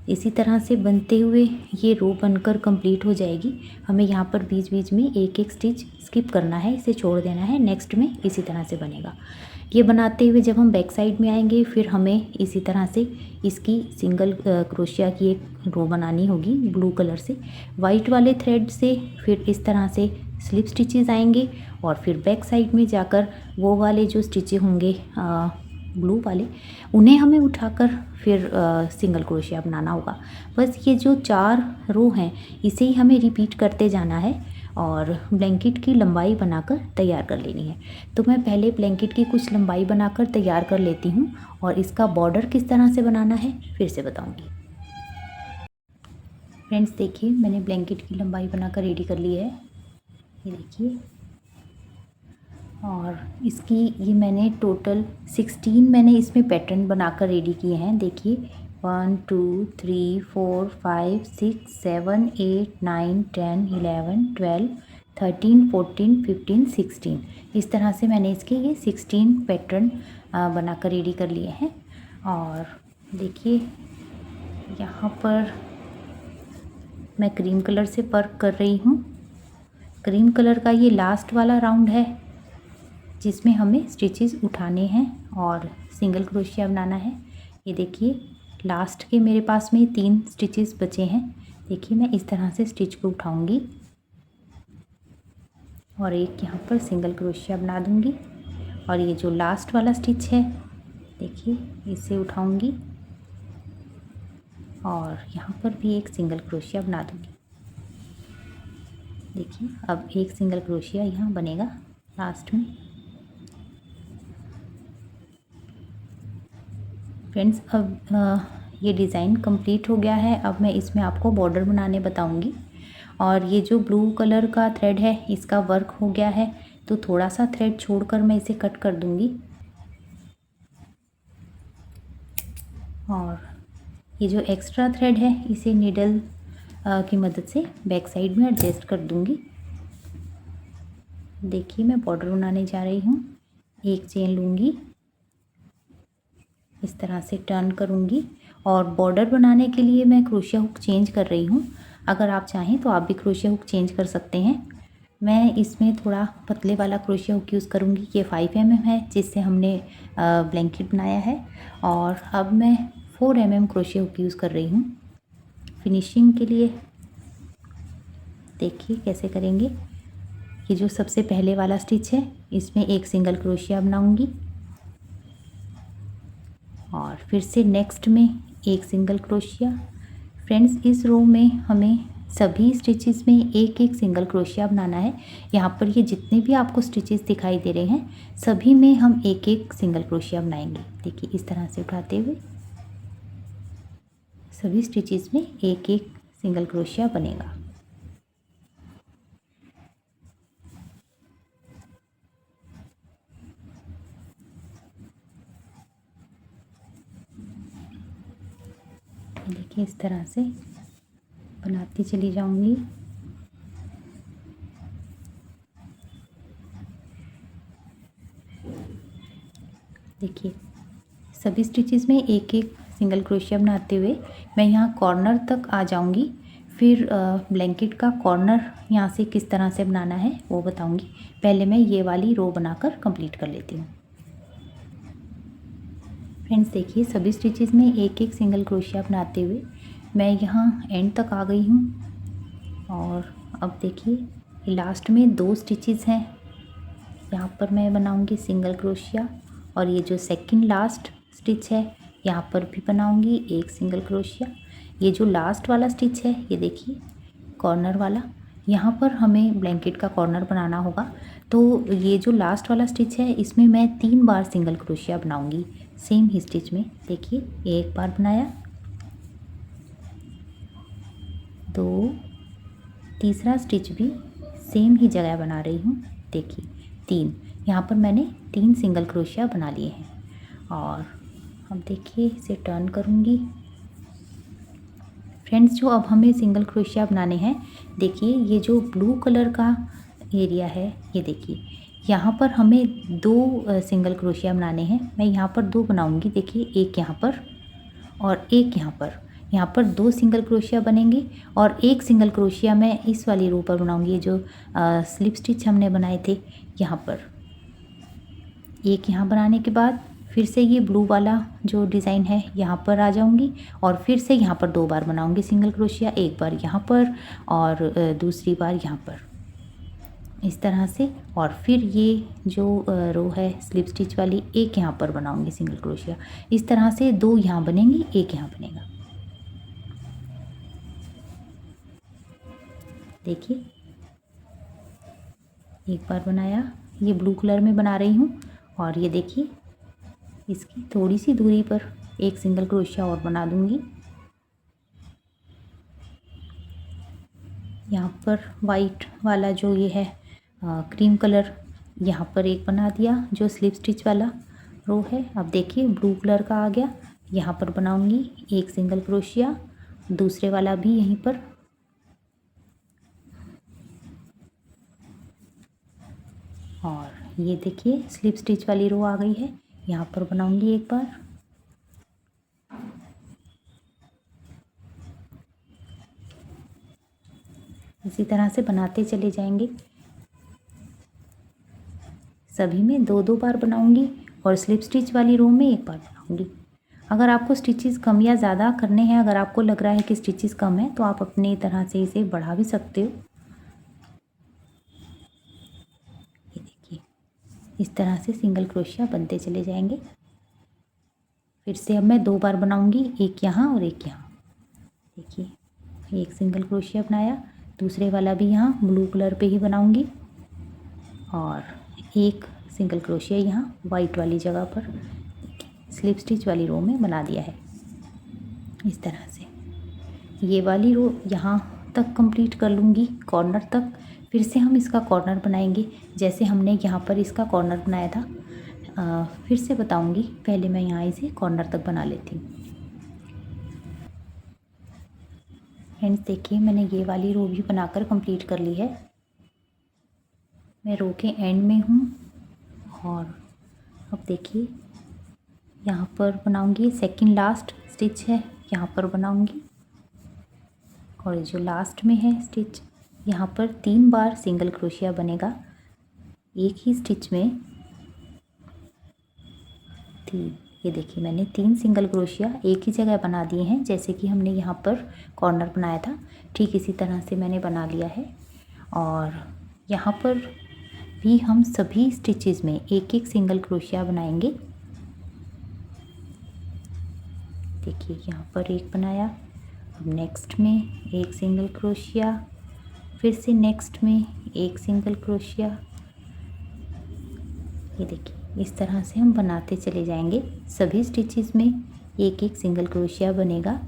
इसी तरह से बनते हुए ये रो बनकर कंप्लीट हो जाएगी। हमें यहाँ पर बीच बीच में एक एक स्टिच स्किप करना है, इसे छोड़ देना है। नेक्स्ट में इसी तरह से बनेगा। ये बनाते हुए जब हम बैक साइड में आएंगे फिर हमें इसी तरह से इसकी सिंगल क्रोशिया की एक रो बनानी होगी ब्लू कलर से। वाइट वाले थ्रेड से फिर इस तरह से स्लिप स्टिचेस आएंगे और फिर बैक साइड में जाकर वो वाले जो स्टिचेस होंगे ब्लू वाले, उन्हें हमें उठाकर फिर सिंगल क्रोशिया बनाना होगा। बस ये जो 4 रो हैं इसे ही हमें रिपीट करते जाना है और ब्लैंकेट की लंबाई बनाकर तैयार कर लेनी है। तो मैं पहले ब्लैंकेट की कुछ लंबाई बनाकर तैयार कर लेती हूँ और इसका बॉर्डर किस तरह से बनाना है फिर से बताऊँगी। फ्रेंड्स देखिए, मैंने ब्लैंकेट की लंबाई बनाकर रेडी कर ली है, ये देखिए। और इसकी ये मैंने टोटल 16 मैंने इसमें पैटर्न बनाकर रेडी किए हैं। देखिए 1 2 3 4 5 6 7 8 9 10 11 12 13 14 15 16 इस तरह से मैंने इसके ये 16 पैटर्न बनाकर रेडी कर लिए हैं। और देखिए यहाँ पर मैं क्रीम कलर से वर्क कर रही हूँ। क्रीम कलर का ये लास्ट वाला राउंड है जिसमें हमें स्टिचेस उठाने हैं और सिंगल क्रोशिया बनाना है। ये देखिए लास्ट के मेरे पास में 3 स्टिचेस बचे हैं। देखिए मैं इस तरह से स्टिच को उठाऊंगी और एक यहाँ पर सिंगल क्रोशिया बना दूंगी और ये जो लास्ट वाला स्टिच है देखिए इसे उठाऊंगी और यहाँ पर भी एक सिंगल क्रोशिया बना दूंगी। देखिए अब एक सिंगल क्रोशिया यहाँ बनेगा लास्ट में। फ्रेंड्स अब ये डिज़ाइन कंप्लीट हो गया है। अब मैं इसमें आपको बॉर्डर बनाने बताऊंगी। और ये जो ब्लू कलर का थ्रेड है इसका वर्क हो गया है, तो थोड़ा सा थ्रेड छोड़कर मैं इसे कट कर दूंगी। और ये जो एक्स्ट्रा थ्रेड है इसे नीडल की मदद से बैक साइड में एडजस्ट कर दूंगी। देखिए मैं बॉर्डर बनाने जा रही हूँ। एक चेन लूँगी, इस तरह से टर्न करूँगी और बॉर्डर बनाने के लिए मैं क्रोशिया हुक चेंज कर रही हूँ। अगर आप चाहें तो आप भी क्रोशिया हुक चेंज कर सकते हैं। मैं इसमें थोड़ा पतले वाला क्रोशिया हुक यूज़ करूँगी। ये 5 mm है जिससे हमने ब्लैंकेट बनाया है। और अब मैं 4 mm क्रोशिया हुक यूज़ कर रही हूँ फिनिशिंग के लिए। देखिए कैसे करेंगे। ये जो सबसे पहले वाला स्टिच है इसमें एक सिंगल क्रोशिया बनाऊंगी और फिर से नेक्स्ट में एक सिंगल क्रोशिया। फ्रेंड्स इस रो में हमें सभी स्टिचेस में एक एक सिंगल क्रोशिया बनाना है। यहाँ पर ये जितने भी आपको स्टिचेस दिखाई दे रहे हैं सभी में हम एक एक सिंगल क्रोशिया बनाएंगे। देखिए इस तरह से उठाते हुए सभी स्टिचेस में एक एक सिंगल क्रोशिया बनेगा। देखिए इस तरह से बनाती चली जाऊंगी। देखिए सभी स्टिचेस में एक एक सिंगल क्रोशिया बनाते हुए मैं यहाँ कॉर्नर तक आ जाऊंगी। फिर ब्लैंकेट का कॉर्नर यहाँ से किस तरह से बनाना है वो बताऊंगी। पहले मैं ये वाली रो बनाकर कंप्लीट कर लेती हूँ। फ्रेंड्स देखिए सभी स्टिचेस में एक एक सिंगल क्रोशिया बनाते हुए मैं यहाँ एंड तक आ गई हूँ। और अब देखिए लास्ट में 2 स्टिचेस हैं, यहाँ पर मैं बनाऊँगी सिंगल क्रोशिया। और ये जो सेकंड लास्ट स्टिच है यहाँ पर भी बनाऊँगी एक सिंगल क्रोशिया। ये जो लास्ट वाला स्टिच है ये देखिए कॉर्नर वाला, यहाँ पर हमें ब्लैंकेट का कॉर्नर बनाना होगा। तो ये जो लास्ट वाला स्टिच है इसमें मैं 3 बार सिंगल क्रोशिया बनाऊँगी सेम ही स्टिच में। देखिए एक बार बनाया, 2, तीसरा स्टिच भी सेम ही जगह बना रही हूँ। देखिए 3, यहाँ पर मैंने 3 सिंगल क्रोशिया बना लिए हैं। और अब देखिए इसे टर्न करूँगी। फ्रेंड्स जो अब हमें सिंगल क्रोशिया बनाने हैं, देखिए ये जो ब्लू कलर का एरिया है ये देखिए यहाँ पर हमें 2 सिंगल क्रोशिया बनाने हैं। मैं यहाँ पर 2 बनाऊँगी। देखिए एक यहाँ पर और एक यहाँ पर। यहाँ पर 2 सिंगल क्रोशिया बनेंगे और 1 सिंगल क्रोशिया मैं इस वाली रो पर बनाऊंगी। ये जो स्लिप स्टिच हमने बनाए थे यहाँ पर एक यहाँ बनाने के बाद फिर से ये ब्लू वाला जो डिज़ाइन है यहाँ पर आ जाऊंगी और फिर से यहाँ पर 2 बार बनाऊंगी सिंगल क्रोशिया, एक बार यहाँ पर और दूसरी बार यहाँ पर इस तरह से। और फिर ये जो रो है स्लिप स्टिच वाली, एक यहाँ पर बनाऊंगी सिंगल क्रोशिया। इस तरह से 2 यहाँ बनेंगी, एक यहाँ बनेगा। देखिए एक बार बनाया, ये ब्लू कलर में बना रही हूँ और ये देखिए इसकी थोड़ी सी दूरी पर एक सिंगल क्रोशिया और बना दूंगी। यहाँ पर वाइट वाला जो ये है क्रीम कलर, यहाँ पर एक बना दिया जो स्लिप स्टिच वाला रो है। अब देखिए ब्लू कलर का आ गया, यहाँ पर बनाऊंगी एक सिंगल क्रोशिया, दूसरे वाला भी यहीं पर और ये देखिए स्लिप स्टिच वाली रो आ गई है, यहाँ पर बनाऊंगी एक बार। इसी तरह से बनाते चले जाएंगे, सभी में 2-2 बार बनाऊंगी और स्लिप स्टिच वाली रो में एक बार बनाऊंगी। अगर आपको स्टिचेस कम या ज़्यादा करने हैं, अगर आपको लग रहा है कि स्टिचेस कम है तो आप अपनी तरह से इसे बढ़ा भी सकते हो। ये देखिए इस तरह से सिंगल क्रोशिया बनते चले जाएंगे। फिर से अब मैं 2 बार बनाऊंगी, एक यहाँ और एक यहाँ। देखिए एक सिंगल क्रोशिया बनाया, दूसरे वाला भी यहाँ ब्लू कलर पे ही बनाऊंगी और एक सिंगल क्रोशिया यहाँ वाइट वाली जगह पर स्लिप स्टिच वाली रो में बना दिया है। इस तरह से ये वाली रो यहाँ तक कंप्लीट कर लूँगी, कॉर्नर तक। फिर से हम इसका कॉर्नर बनाएंगे जैसे हमने यहाँ पर इसका कॉर्नर बनाया था। फिर से बताऊँगी, पहले मैं यहाँ इसे कॉर्नर तक बना लेती हूँ। फ्रेंड्स देखिए मैंने ये वाली रो भी बनाकर कंप्लीट कर ली है। मैं रो के एंड में हूँ और अब देखिए यहाँ पर बनाऊंगी, सेकंड लास्ट स्टिच है यहाँ पर बनाऊंगी और जो लास्ट में है स्टिच यहाँ पर 3 बार सिंगल क्रोशिया बनेगा एक ही स्टिच में। 3, ये देखिए मैंने 3 सिंगल क्रोशिया एक ही जगह बना दिए हैं, जैसे कि हमने यहाँ पर कॉर्नर बनाया था ठीक इसी तरह से मैंने बना लिया है। और यहाँ पर भी हम सभी स्टिचेस में एक एक सिंगल क्रोशिया बनाएंगे। देखिए यहाँ पर एक बनाया, अब नेक्स्ट में एक सिंगल क्रोशिया, फिर से नेक्स्ट में एक सिंगल क्रोशिया। ये देखिए इस तरह से हम बनाते चले जाएंगे, सभी स्टिचेस में एक एक सिंगल क्रोशिया बनेगा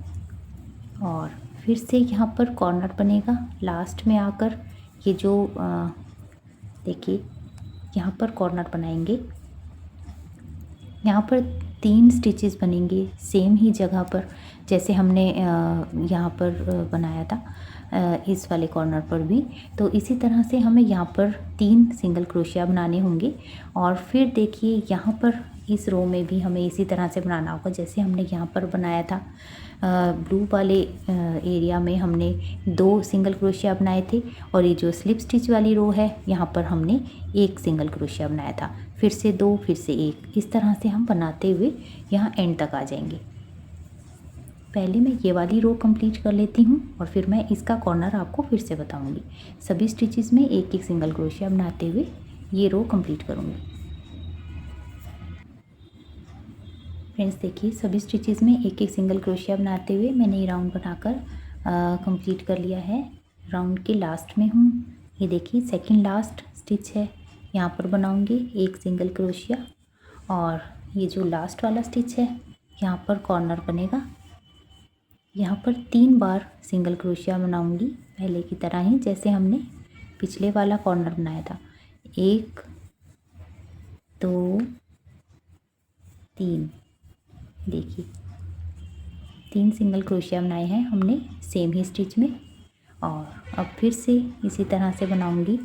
और फिर से यहाँ पर कॉर्नर बनेगा लास्ट में आकर। ये जो देखिए यहाँ पर कॉर्नर बनाएंगे, यहाँ पर 3 स्टिचेस बनेंगे सेम ही जगह पर जैसे हमने यहाँ पर बनाया था इस वाले कॉर्नर पर भी। तो इसी तरह से हमें यहाँ पर 3 सिंगल क्रोशिया बनाने होंगे और फिर देखिए यहाँ पर इस रो में भी हमें इसी तरह से बनाना होगा जैसे हमने यहाँ पर बनाया था। ब्लू वाले एरिया में हमने 2 सिंगल क्रोशिया बनाए थे और ये जो स्लिप स्टिच वाली रो है यहाँ पर हमने 1 सिंगल क्रोशिया बनाया था, फिर से 2, फिर से 1। इस तरह से हम बनाते हुए यहाँ एंड तक आ जाएंगे। पहले मैं ये वाली रो कंप्लीट कर लेती हूँ और फिर मैं इसका कॉर्नर आपको फिर से बताऊँगी। सभी स्टिचेस में एक एक सिंगल क्रोशिया बनाते हुए ये रो कंप्लीट करूँगी। फ्रेंड्स देखिए सभी स्टिचेस में एक एक सिंगल क्रोशिया बनाते हुए मैंने ये राउंड बनाकर कंप्लीट कर लिया है। राउंड के लास्ट में हूँ, ये देखिए सेकंड लास्ट स्टिच है, यहाँ पर बनाऊंगी एक सिंगल क्रोशिया और ये जो लास्ट वाला स्टिच है यहाँ पर कॉर्नर बनेगा। यहाँ पर 3 बार सिंगल क्रोशिया बनाऊंगी पहले की तरह ही जैसे हमने पिछले वाला कॉर्नर बनाया था। 1 2 3, देखिए 3 सिंगल क्रोशिया बनाए हैं हमने सेम ही स्टिच में और अब फिर से इसी तरह से बनाऊंगी।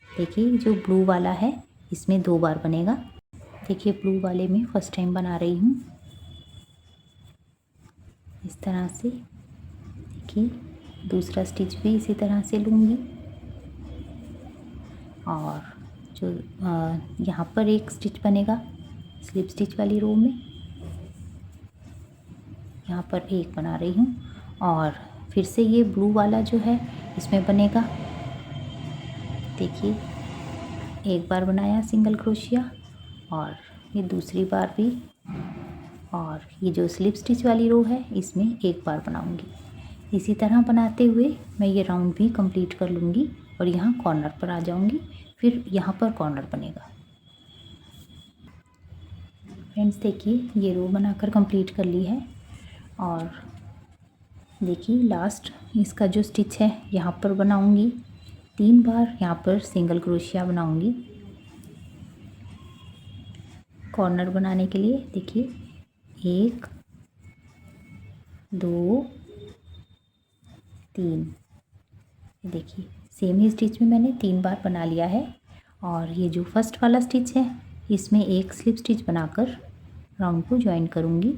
देखिए जो ब्लू वाला है इसमें 2 बार बनेगा। देखिए ब्लू वाले में फर्स्ट टाइम बना रही हूँ इस तरह से देखिए दूसरा स्टिच भी इसी तरह से लूँगी और जो यहाँ पर एक स्टिच बनेगा स्लिप स्टिच वाली रो में, यहाँ पर एक बना रही हूँ और फिर से ये ब्लू वाला जो है इसमें बनेगा। देखिए एक बार बनाया सिंगल क्रोशिया और ये दूसरी बार भी, और ये जो स्लिप स्टिच वाली रो है इसमें एक बार बनाऊंगी। इसी तरह बनाते हुए मैं ये राउंड भी कंप्लीट कर लूँगी और यहाँ कॉर्नर पर आ जाऊँगी, फिर यहाँ पर कॉर्नर बनेगा। फ्रेंड्स देखिए ये रो बनाकर कंप्लीट कर ली है और देखिए लास्ट इसका जो स्टिच है यहाँ पर बनाऊंगी 3 बार, यहाँ पर सिंगल क्रोशिया बनाऊंगी कॉर्नर बनाने के लिए। देखिए 1 2 3, देखिए सेम ही स्टिच में मैंने 3 बार बना लिया है और ये जो फर्स्ट वाला स्टिच है इसमें एक स्लिप स्टिच बनाकर राउंड को ज्वाइन करूँगी।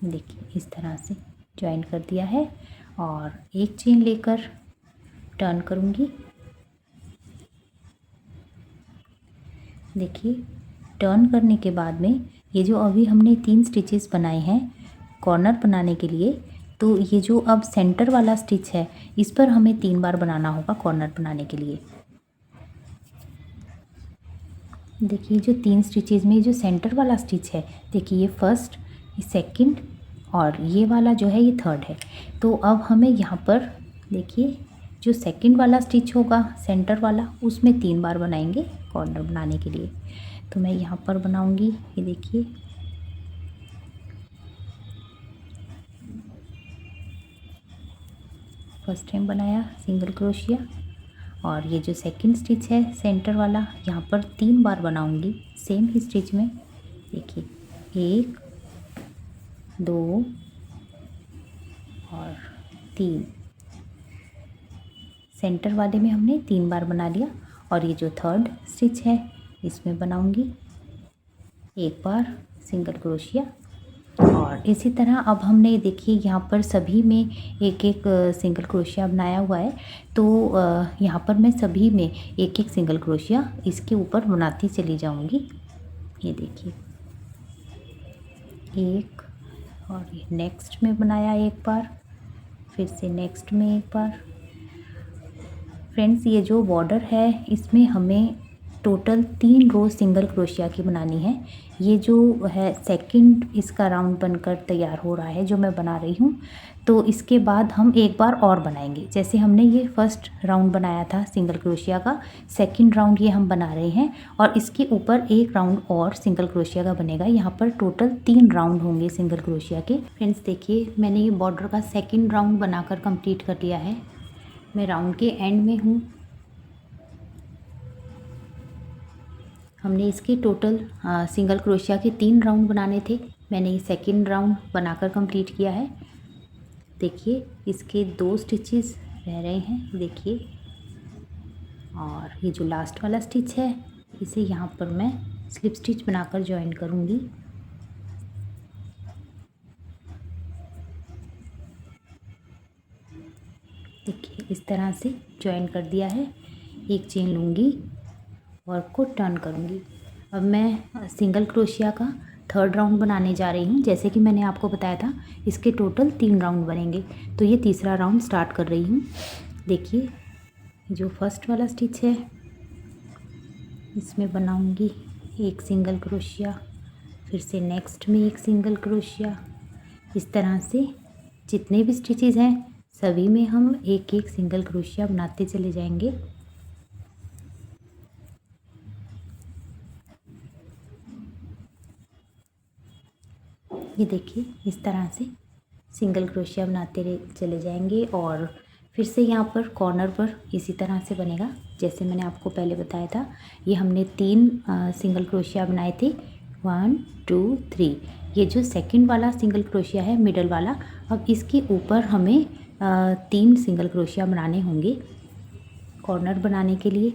देखिए इस तरह से ज्वाइन कर दिया है और एक चेन लेकर टर्न करूँगी। देखिए टर्न करने के बाद में ये जो अभी हमने 3 स्टिचेस बनाए हैं कॉर्नर बनाने के लिए, तो ये जो अब सेंटर वाला स्टिच है इस पर हमें 3 बार बनाना होगा कॉर्नर बनाने के लिए। देखिए जो 3 स्टिचेस में जो सेंटर वाला स्टिच है, देखिए ये फर्स्ट, ये सेकंड और ये वाला जो है ये थर्ड है। तो अब हमें यहाँ पर देखिए जो सेकंड वाला स्टिच होगा सेंटर वाला उसमें 3 बार बनाएंगे कॉर्नर बनाने के लिए। तो मैं यहाँ पर बनाऊंगी, ये देखिए फर्स्ट टाइम बनाया सिंगल क्रोशिया और ये जो सेकंड स्टिच है सेंटर वाला यहाँ पर 3 बार बनाऊंगी सेम ही स्टिच में। देखिए 1 2 और 3, सेंटर वाले में हमने 3 बार बना लिया और ये जो थर्ड स्टिच है इसमें बनाऊंगी 1 बार सिंगल क्रोशिया। और इसी तरह अब हमने देखिए यहाँ पर सभी में एक एक सिंगल क्रोशिया बनाया हुआ है, तो यहाँ पर मैं सभी में एक एक सिंगल क्रोशिया इसके ऊपर बनाती चली जाऊँगी। ये देखिए एक, और ये नेक्स्ट में बनाया 1 बार, फिर से नेक्स्ट में 1 बार। फ्रेंड्स ये जो बॉर्डर है इसमें हमें टोटल 3 रो सिंगल क्रोशिया की बनानी है। ये जो है सेकंड इसका राउंड बनकर तैयार हो रहा है जो मैं बना रही हूँ, तो इसके बाद हम 1 बार और बनाएंगे। जैसे हमने ये फर्स्ट राउंड बनाया था सिंगल क्रोशिया का, सेकंड राउंड ये हम बना रहे हैं और इसके ऊपर 1 राउंड और सिंगल क्रोशिया का बनेगा। यहाँ पर टोटल 3 राउंड होंगे सिंगल क्रोशिया के। फ्रेंड्स देखिए मैंने ये बॉर्डर का सेकेंड राउंड बनाकर कंप्लीट कर लिया है। मैं राउंड के एंड में हूँ। हमने इसके टोटल सिंगल क्रोशिया के 3 राउंड बनाने थे, मैंने ये सेकंड राउंड बनाकर कंप्लीट किया है। देखिए इसके 2 स्टिचेस रह रहे हैं देखिए, और ये जो लास्ट वाला स्टिच है इसे यहाँ पर मैं स्लिप स्टिच बनाकर ज्वाइन करूँगी। देखिए इस तरह से ज्वाइन कर दिया है। एक चेन लूँगी और को टर्न करूँगी। अब मैं सिंगल क्रोशिया का थर्ड राउंड बनाने जा रही हूँ। जैसे कि मैंने आपको बताया था इसके टोटल 3 राउंड बनेंगे, तो ये तीसरा राउंड स्टार्ट कर रही हूँ। देखिए जो फर्स्ट वाला स्टिच है इसमें बनाऊँगी 1 सिंगल क्रोशिया, फिर से नेक्स्ट में 1 सिंगल क्रोशिया। इस तरह से जितने भी स्टिचेस हैं सभी में हम 1 सिंगल क्रोशिया बनाते चले जाएंगे। ये देखिए इस तरह से सिंगल क्रोशिया बनाते चले जाएंगे और फिर से यहाँ पर कॉर्नर पर इसी तरह से बनेगा जैसे मैंने आपको पहले बताया था। ये हमने 3 सिंगल क्रोशिया बनाए थे 1 2 3। ये जो सेकंड वाला सिंगल क्रोशिया है मिडल वाला, अब इसके ऊपर हमें 3 सिंगल क्रोशिया बनाने होंगे कॉर्नर बनाने के लिए।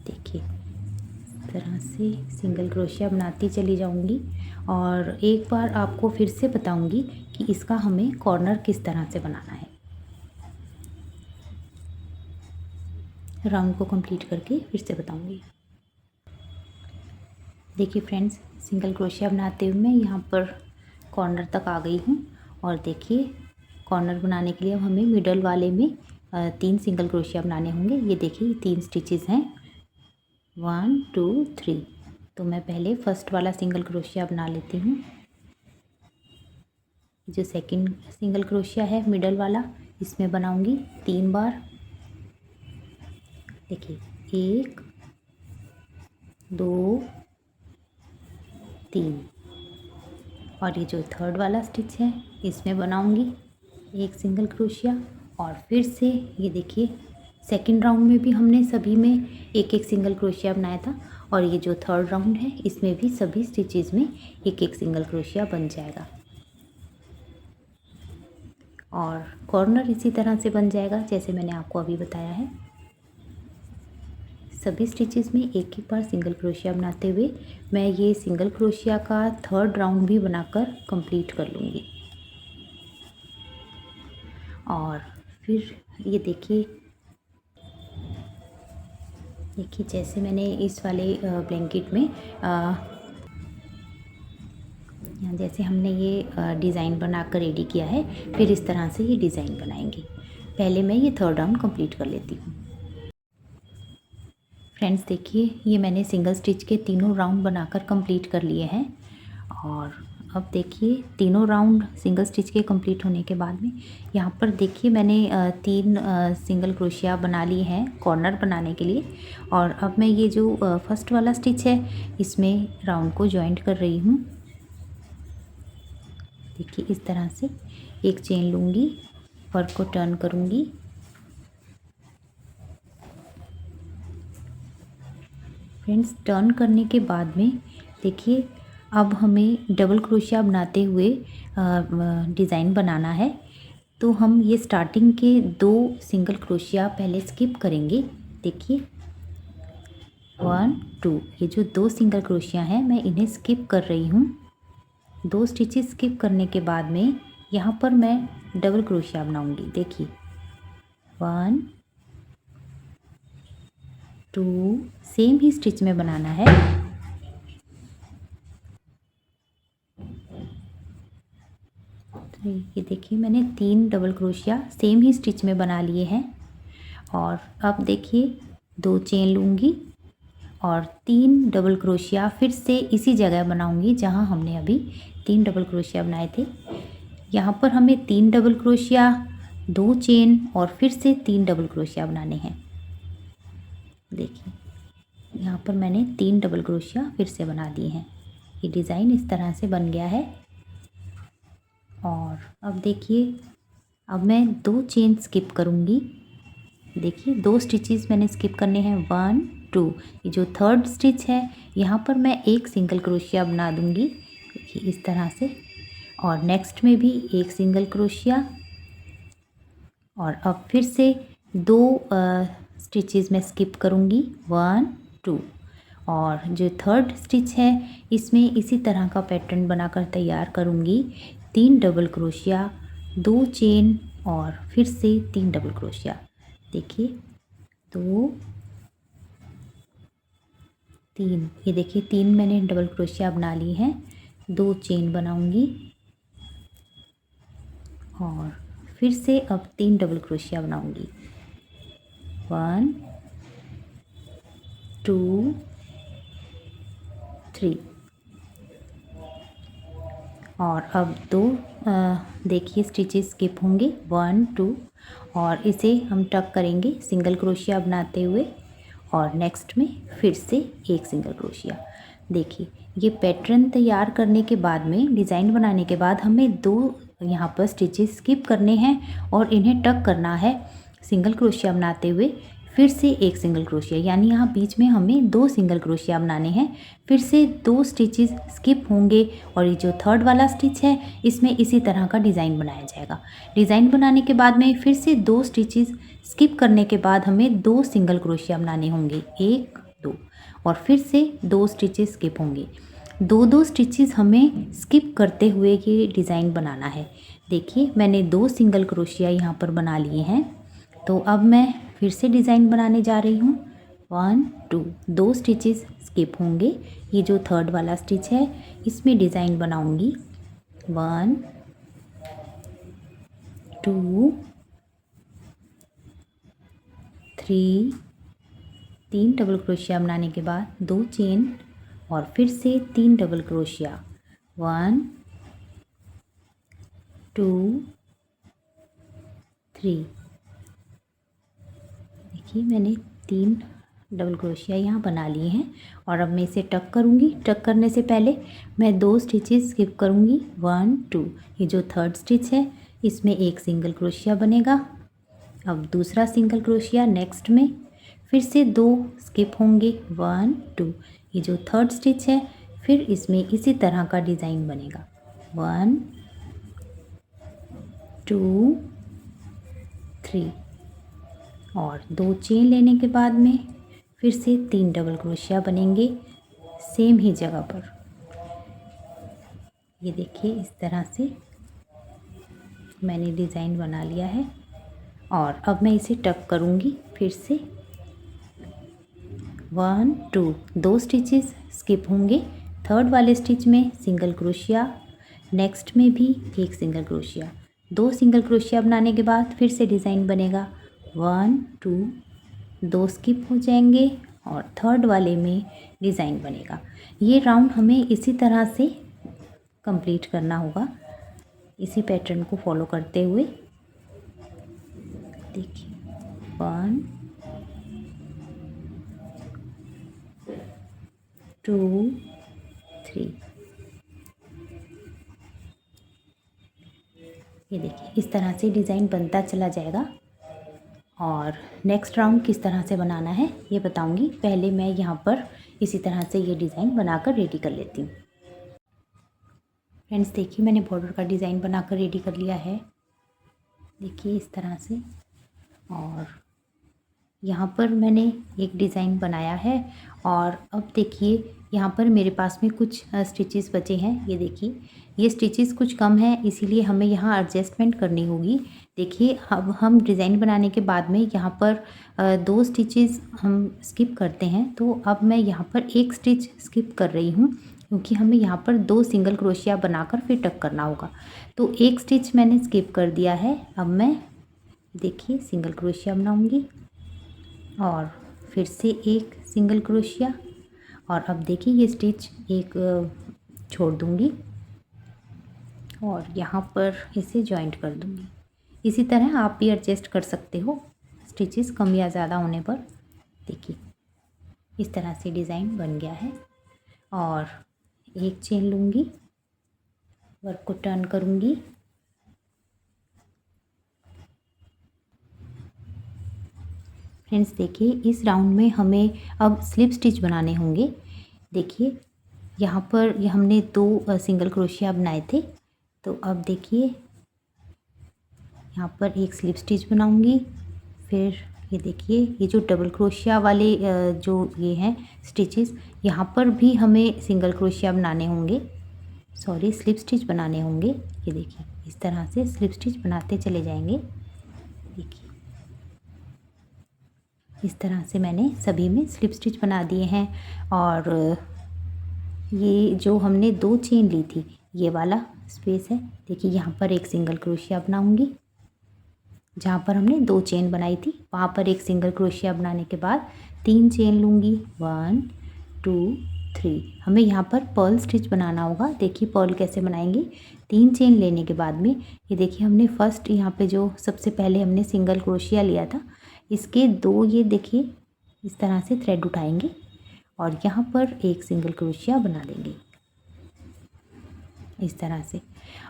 देखिए तरह से सिंगल क्रोशिया बनाती चली जाऊंगी और एक बार आपको फिर से बताऊंगी कि इसका हमें कॉर्नर किस तरह से बनाना है। राउंड को कंप्लीट करके फिर से बताऊंगी। देखिए फ्रेंड्स, सिंगल क्रोशिया बनाते हुए मैं यहाँ पर कॉर्नर तक आ गई हूँ और देखिए कॉर्नर बनाने के लिए अब हमें मिडल वाले में 3 सिंगल क्रोशिया बनाने होंगे। ये देखिए 3 स्टिचेस हैं, 1 2 3। तो मैं पहले फर्स्ट वाला सिंगल क्रोशिया बना लेती हूँ। जो सेकंड सिंगल क्रोशिया है मिडल वाला, इसमें बनाऊंगी 3 बार। देखिए 1 2 3। और ये जो थर्ड वाला स्टिच है इसमें बनाऊंगी 1 सिंगल क्रोशिया और फिर से ये देखिए सेकंड राउंड में भी हमने सभी में 1 सिंगल क्रोशिया बनाया था और ये जो थर्ड राउंड है इसमें भी सभी स्टिचेस में 1 सिंगल क्रोशिया बन जाएगा और कॉर्नर इसी तरह से बन जाएगा जैसे मैंने आपको अभी बताया है। सभी स्टिचेस में एक बार सिंगल क्रोशिया बनाते हुए मैं ये सिंगल क्रोशिया का थर्ड राउंड भी बनाकर कंप्लीट कर लूँगी। और फिर ये देखिए जैसे मैंने इस वाले ब्लैंकेट में जैसे हमने ये डिज़ाइन बनाकर रेडी किया है, फिर इस तरह से ये डिज़ाइन बनाएंगे। पहले मैं ये थर्ड राउंड कंप्लीट कर लेती हूँ। फ्रेंड्स देखिए ये मैंने सिंगल स्टिच के तीनों राउंड बनाकर कंप्लीट कर लिए हैं और अब देखिए तीनों राउंड सिंगल स्टिच के कंप्लीट होने के बाद में यहाँ पर देखिए मैंने 3 सिंगल क्रोशिया बना ली हैं कॉर्नर बनाने के लिए। और अब मैं ये जो फर्स्ट वाला स्टिच है इसमें राउंड को जॉइंट कर रही हूँ। देखिए इस तरह से एक चेन लूँगी, वर्क को टर्न करूँगी फ्रेंड्स। टर्न करने के बाद में देखिए अब हमें डबल क्रोशिया बनाते हुए डिज़ाइन बनाना है। तो हम ये स्टार्टिंग के 2 सिंगल क्रोशिया पहले स्किप करेंगे। देखिए 1 2, ये जो 2 सिंगल क्रोशिया हैं मैं इन्हें स्किप कर रही हूँ। 2 स्टिचेस स्किप करने के बाद में यहाँ पर मैं डबल क्रोशिया बनाऊँगी। देखिए 1 2, सेम ही स्टिच में बनाना है। तो ये देखिए मैंने 3 डबल क्रोशिया सेम ही स्टिच में बना लिए हैं और अब देखिए 2 चेन लूँगी और 3 डबल क्रोशिया फिर से इसी जगह बनाऊँगी जहाँ हमने अभी 3 डबल क्रोशिया बनाए थे। यहाँ पर हमें 3 डबल क्रोशिया, 2 चेन और फिर से 3 डबल क्रोशिया बनाने हैं। देखिए यहाँ पर मैंने 3 डबल क्रोशिया फिर से बना दिए हैं। ये डिज़ाइन इस तरह से बन गया है। और अब देखिए अब मैं 2 चेन स्किप करूँगी। देखिए 2 स्टिचेस मैंने स्किप करने हैं, 1 2। ये जो थर्ड स्टिच है यहाँ पर मैं 1 सिंगल क्रोशिया बना दूँगी। देखिए इस तरह से और नेक्स्ट में भी 1 सिंगल क्रोशिया और अब फिर से 2 स्टिचेस मैं स्किप करूँगी, 1 2। और जो थर्ड स्टिच है इसमें इसी तरह का पैटर्न बनाकर तैयार करूँगी। 3 डबल क्रोशिया, 2 चेन और फिर से 3 डबल क्रोशिया। देखिए 2 3, ये देखिए 3 मैंने डबल क्रोशिया बना ली हैं। 2 चेन बनाऊंगी और फिर से अब 3 डबल क्रोशिया बनाऊंगी, 1 2 3। और अब 2 देखिए स्टिचेस स्किप होंगे, 1 2 और इसे हम टक करेंगे सिंगल क्रोशिया बनाते हुए और नेक्स्ट में फिर से 1 सिंगल क्रोशिया। देखिए ये पैटर्न तैयार करने के बाद में, डिज़ाइन बनाने के बाद हमें 2 यहाँ पर स्टिचेस स्किप करने हैं और इन्हें टक करना है सिंगल क्रोशिया बनाते हुए फिर से 1 सिंगल क्रोशिया, यानी यहाँ बीच में हमें 2 सिंगल क्रोशिया बनाने हैं। फिर से 2 स्टिचेस स्किप होंगे और ये जो थर्ड वाला स्टिच है इसमें इसी तरह का डिज़ाइन बनाया जाएगा। डिज़ाइन बनाने के बाद में फिर से 2 स्टिचेस स्किप करने के बाद हमें 2 सिंगल क्रोशिया बनाने होंगे, 1 2 और फिर से 2 स्टिचेस स्किप होंगे। 2 स्टिचेस हमें स्किप करते हुए ये डिज़ाइन बनाना है। देखिए मैंने 2 सिंगल क्रोशिया यहाँ पर बना लिए हैं। तो अब मैं फिर से डिज़ाइन बनाने जा रही हूँ। 1 2 2 स्टिचेस स्किप होंगे। ये जो थर्ड वाला स्टिच है इसमें डिज़ाइन बनाऊंगी। 1 2 3 3 डबल क्रोशिया बनाने के बाद 2 चेन और फिर से 3 डबल क्रोशिया। 1 2 3। देखिए मैंने 3 डबल क्रोशिया यहाँ बना लिए हैं और अब मैं इसे टक करूँगी। टक करने से पहले मैं 2 स्टिचेस स्किप करूँगी। 1 2। ये जो थर्ड स्टिच है इसमें एक सिंगल क्रोशिया बनेगा। अब दूसरा सिंगल क्रोशिया नेक्स्ट में, फिर से 2 स्किप होंगे। 1 2। ये जो थर्ड स्टिच है फिर इसमें इसी तरह का डिज़ाइन बनेगा। 1 2 3 और 2 चेन लेने के बाद में फिर से 3 डबल क्रोशिया बनेंगे सेम ही जगह पर। ये देखिए इस तरह से मैंने डिज़ाइन बना लिया है और अब मैं इसे टक करूँगी। फिर से 1 2 2 स्टिचेस स्किप होंगे। थर्ड वाले स्टिच में सिंगल क्रोशिया, नेक्स्ट में भी एक सिंगल क्रोशिया। 2 सिंगल क्रोशिया बनाने के बाद फिर से डिज़ाइन बनेगा। 1 2 2 स्किप हो जाएंगे और थर्ड वाले में डिज़ाइन बनेगा। ये राउंड हमें इसी तरह से कंप्लीट करना होगा, इसी पैटर्न को फॉलो करते हुए। देखिए 1 2 3। ये देखिए इस तरह से डिज़ाइन बनता चला जाएगा और नेक्स्ट राउंड किस तरह से बनाना है ये बताऊंगी। पहले मैं यहाँ पर इसी तरह से ये डिज़ाइन बनाकर रेडी कर लेती हूँ। फ्रेंड्स देखिए मैंने बॉर्डर का डिज़ाइन बनाकर रेडी कर लिया है। देखिए इस तरह से, और यहाँ पर मैंने एक डिज़ाइन बनाया है और अब देखिए यहाँ पर मेरे पास में कुछ स्टिचेस बचे हैं। ये देखिए ये स्टिचेस कुछ कम हैं, इसीलिए हमें यहाँ एडजस्टमेंट करनी होगी। देखिए अब हम डिज़ाइन बनाने के बाद में यहाँ पर 2 स्टिचेस हम स्किप करते हैं, तो अब मैं यहाँ पर एक स्टिच स्किप कर रही हूँ क्योंकि हमें यहाँ पर 2 सिंगल क्रोशिया बनाकर फिर टक करना होगा। तो एक स्टिच मैंने स्किप कर दिया है। अब मैं देखिए सिंगल क्रोशिया बनाऊँगी और फिर से एक सिंगल क्रोशिया और अब देखिए ये स्टिच एक छोड़ दूँगी और यहाँ पर इसे जॉइंट कर दूँगी। इसी तरह आप भी एडजस्ट कर सकते हो स्टिचेस कम या ज़्यादा होने पर। देखिए इस तरह से डिज़ाइन बन गया है और एक चेन लूँगी, वर्क को टर्न करूँगी, फ्रेंड्स देखिए इस राउंड में हमें अब स्लिप स्टिच बनाने होंगे। देखिए यहाँ पर हमने 2 सिंगल क्रोशिया बनाए थे, तो अब देखिए यहाँ पर एक स्लिप स्टिच बनाऊंगी। फिर ये देखिए ये जो डबल क्रोशिया वाले जो ये हैं स्टिचेस, यहाँ पर भी हमें सिंगल क्रोशिया बनाने होंगे, सॉरी स्लिप स्टिच बनाने होंगे। ये देखिए इस तरह से स्लिप स्टिच बनाते चले जाएंगे। देखिए इस तरह से मैंने सभी में स्लिप स्टिच बना दिए हैं और ये जो हमने 2 चेन ली थी ये वाला स्पेस है। देखिए यहाँ पर एक सिंगल क्रोशिया बनाऊंगी, जहाँ पर हमने 2 चेन बनाई थी वहाँ पर एक सिंगल क्रोशिया बनाने के बाद 3 चेन लूँगी। 1 2 3। हमें यहाँ पर पर्ल स्टिच बनाना होगा। देखिए पर्ल कैसे बनाएंगे। 3 चेन लेने के बाद में ये देखिए हमने फर्स्ट यहाँ पे जो सबसे पहले हमने सिंगल क्रोशिया लिया था, इसके 2 ये देखिए इस तरह से थ्रेड उठाएंगे और यहाँ पर एक सिंगल क्रोशिया बना देंगे इस तरह से।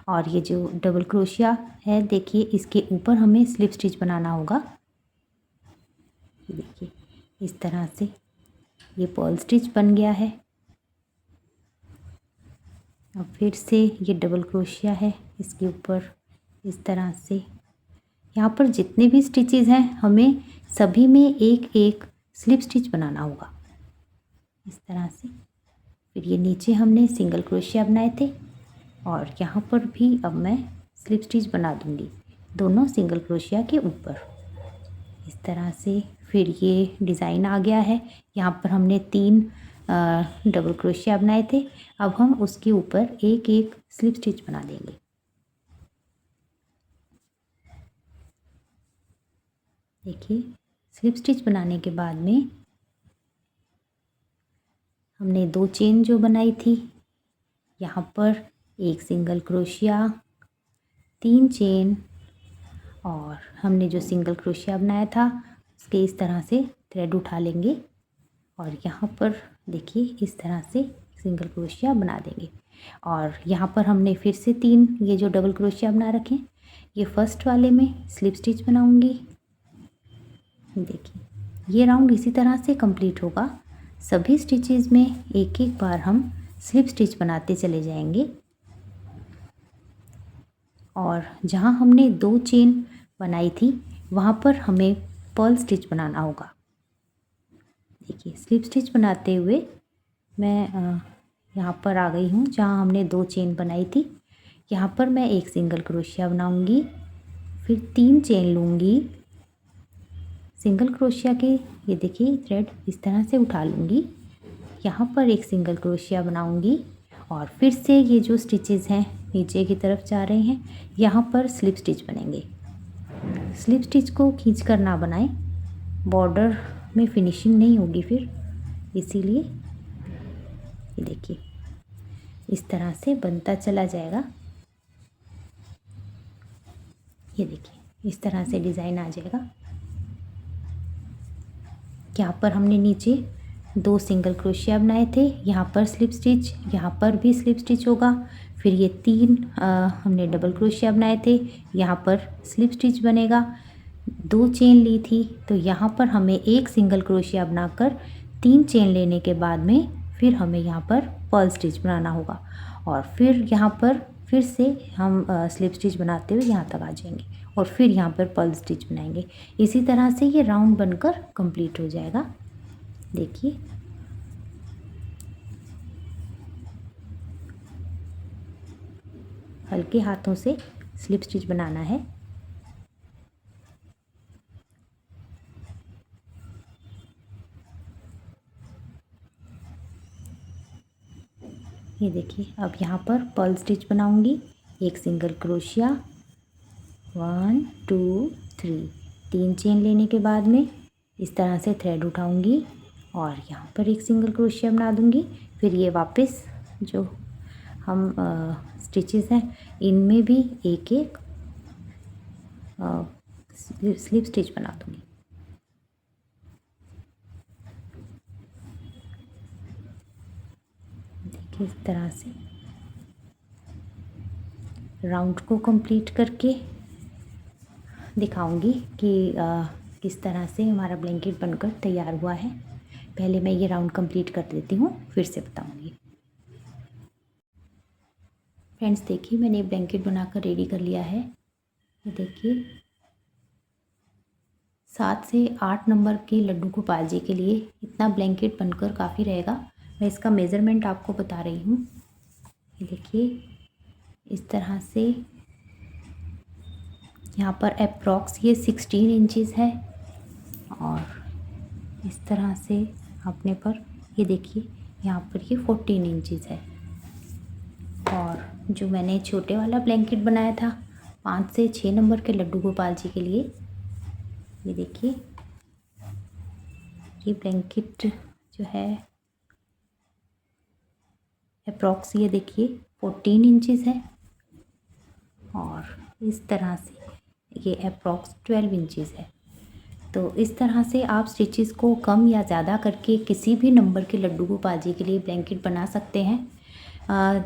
और ये जो डबल क्रोशिया है देखिए इसके ऊपर हमें स्लिप स्टिच बनाना होगा। ये देखिए इस तरह से ये पर्ल स्टिच बन गया है। अब फिर से ये डबल क्रोशिया है इसके ऊपर इस तरह से। यहाँ पर जितने भी स्टिचेस हैं हमें सभी में एक एक स्लिप स्टिच बनाना होगा। इस तरह से। फिर ये नीचे हमने सिंगल क्रोशिया बनाए थे और यहाँ पर भी अब मैं स्लिप स्टिच बना दूँगी दोनों सिंगल क्रोशिया के ऊपर इस तरह से। फिर ये डिज़ाइन आ गया है। यहाँ पर हमने 3 डबल क्रोशिया बनाए थे। अब हम उसके ऊपर एक एक स्लिप स्टिच बना देंगे। देखिए स्लिप स्टिच बनाने के बाद में हमने 2 चेन जो बनाई थी, यहाँ पर एक सिंगल क्रोशिया, 3 चेन और हमने जो सिंगल क्रोशिया बनाया था उसके इस तरह से थ्रेड उठा लेंगे और यहाँ पर देखिए इस तरह से सिंगल क्रोशिया बना देंगे। और यहाँ पर हमने फिर से 3 ये जो डबल क्रोशिया बना रखे, ये फर्स्ट वाले में स्लिप स्टिच बनाऊंगी। देखिए ये राउंड इसी तरह से कंप्लीट होगा। सभी स्टिचेस में एक एक बार हम स्लिप स्टिच बनाते चले जाएंगे और जहाँ हमने 2 चेन बनाई थी वहाँ पर हमें पर्ल स्टिच बनाना होगा। देखिए स्लिप स्टिच बनाते हुए मैं यहाँ पर आ गई हूँ जहाँ हमने 2 चेन बनाई थी। यहाँ पर मैं एक सिंगल क्रोशिया बनाऊँगी, फिर 3 चेन लूँगी, सिंगल क्रोशिया के ये देखिए थ्रेड इस तरह से उठा लूँगी, यहाँ पर एक सिंगल क्रोशिया बनाऊँगी और फिर से ये जो स्टिचेस हैं नीचे की तरफ जा रहे हैं, यहाँ पर स्लिप स्टिच बनेंगे। स्लिप स्टिच को खींच कर ना बनाएं, बॉर्डर में फिनिशिंग नहीं होगी फिर, इसीलिए ये देखिए इस तरह से बनता चला जाएगा। ये देखिए इस तरह से डिज़ाइन आ जाएगा। यहाँ पर हमने नीचे 2 सिंगल क्रोशिया बनाए थे, यहाँ पर स्लिप स्टिच, यहाँ पर भी स्लिप स्टिच होगा। फिर ये 3 हमने डबल क्रोशिया बनाए थे, यहाँ पर स्लिप स्टिच बनेगा। 2 चेन ली थी तो यहाँ पर हमें एक सिंगल क्रोशिया बनाकर 3 चेन लेने के बाद में फिर हमें यहाँ पर पर्ल स्टिच बनाना होगा और फिर यहाँ पर फिर से हम स्लिप स्टिच बनाते हुए यहाँ तक आ जाएंगे और फिर यहाँ पर पर्ल स्टिच बनाएंगे। इसी तरह से ये राउंड बनकर कंप्लीट हो जाएगा। देखिए हल्के हाथों से स्लिप स्टिच बनाना है। ये देखिए अब यहाँ पर पर्ल स्टिच बनाऊंगी। एक सिंगल क्रोशिया, 1 2 3, 3 चेन लेने के बाद में इस तरह से थ्रेड उठाऊंगी और यहाँ पर एक सिंगल क्रोशिया बना दूंगी। फिर ये वापस जो हम स्टिचेस हैं इनमें भी एक एक स्लिप स्टिच बना दूंगी। देखिए इस तरह से राउंड को कंप्लीट करके दिखाऊंगी कि किस तरह से हमारा ब्लैंकेट बनकर तैयार हुआ है। पहले मैं ये राउंड कंप्लीट कर देती हूँ, फिर से बताऊंगी। फ्रेंड्स देखिए मैंने ब्लैंकेट बनाकर रेडी कर लिया है। ये देखिए 7 से 8 नंबर के लड्डू गोपाल जी के लिए इतना ब्लैंकेट बनकर काफ़ी रहेगा। मैं इसका मेज़रमेंट आपको बता रही हूँ। ये देखिए इस तरह से यहाँ पर अप्रॉक्स ये 16 इंचज़ है और इस तरह से अपने पर ये देखिए यहाँ पर ये 14 इंचज़ है। और जो मैंने छोटे वाला ब्लैंकेट बनाया था 5 से 6 नंबर के लड्डू गोपाल जी के लिए, ये देखिए ये ब्लैंकेट जो है अप्रॉक्स ये देखिए 14 इंचज़ है और इस तरह से ये अप्रॉक्स 12 इंचज़ है। तो इस तरह से आप स्टिचेस को कम या ज़्यादा करके किसी भी नंबर के लड्डू गोपाल जी के लिए ब्लैंकेट बना सकते हैं।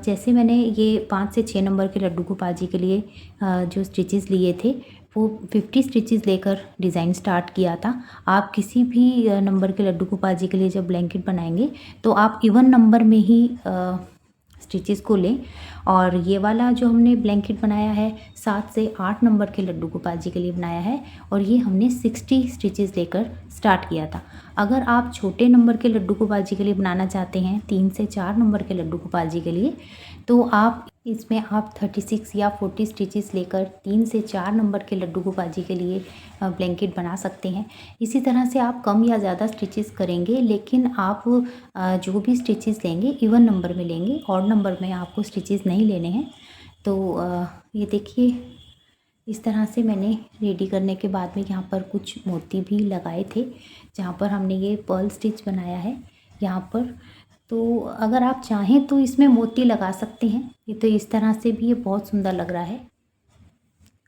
जैसे मैंने ये 5 से 6 नंबर के लड्डू गोपाल जी के लिए जो स्टिचेस लिए थे वो 50 स्टिचेस लेकर डिज़ाइन स्टार्ट किया था। आप किसी भी नंबर के लड्डू गोपाल जी के लिए जब ब्लैंकेट बनाएंगे तो आप इवन नंबर में ही स्टिचेस को लें। और ये वाला जो हमने ब्लैंकेट बनाया है 7 से 8 नंबर के लड्डू गोपाल जी के लिए बनाया है, और ये हमने 60 स्टिचेस लेकर स्टार्ट किया था। अगर आप छोटे नंबर के लड्डू गोपाल जी के लिए बनाना चाहते हैं, 3 से 4 नंबर के लड्डू गोपाल जी के लिए, तो आप इसमें आप 36 या 40 स्टिचेस लेकर 3 से 4 नंबर के लड्डू गोपाल जी के लिए ब्लैंकेट बना सकते हैं। इसी तरह से आप कम या ज़्यादा स्टिचेस करेंगे, लेकिन आप जो भी स्टिचेस लेंगे इवन नंबर में लेंगे, ऑड नंबर में आपको स्टिचेस नहीं लेने हैं। तो ये देखिए, इस तरह से मैंने रेडी करने के बाद में यहाँ पर कुछ मोती भी लगाए थे, जहाँ पर हमने ये पर्ल स्टिच बनाया है यहाँ पर। तो अगर आप चाहें तो इसमें मोती लगा सकते हैं। ये तो इस तरह से भी ये बहुत सुंदर लग रहा है,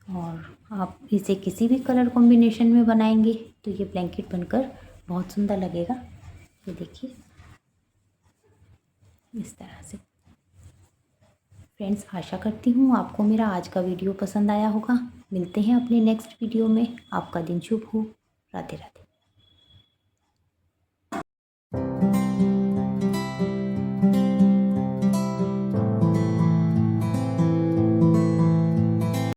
और आप इसे किसी भी कलर कॉम्बिनेशन में बनाएंगे तो ये ब्लैंकेट बनकर बहुत सुंदर लगेगा। ये देखिए इस तरह से। फ्रेंड्स, आशा करती हूँ आपको मेरा आज का वीडियो पसंद आया होगा। मिलते हैं अपने नेक्स्ट वीडियो में। आपका दिन शुभ हो। राधे राधे।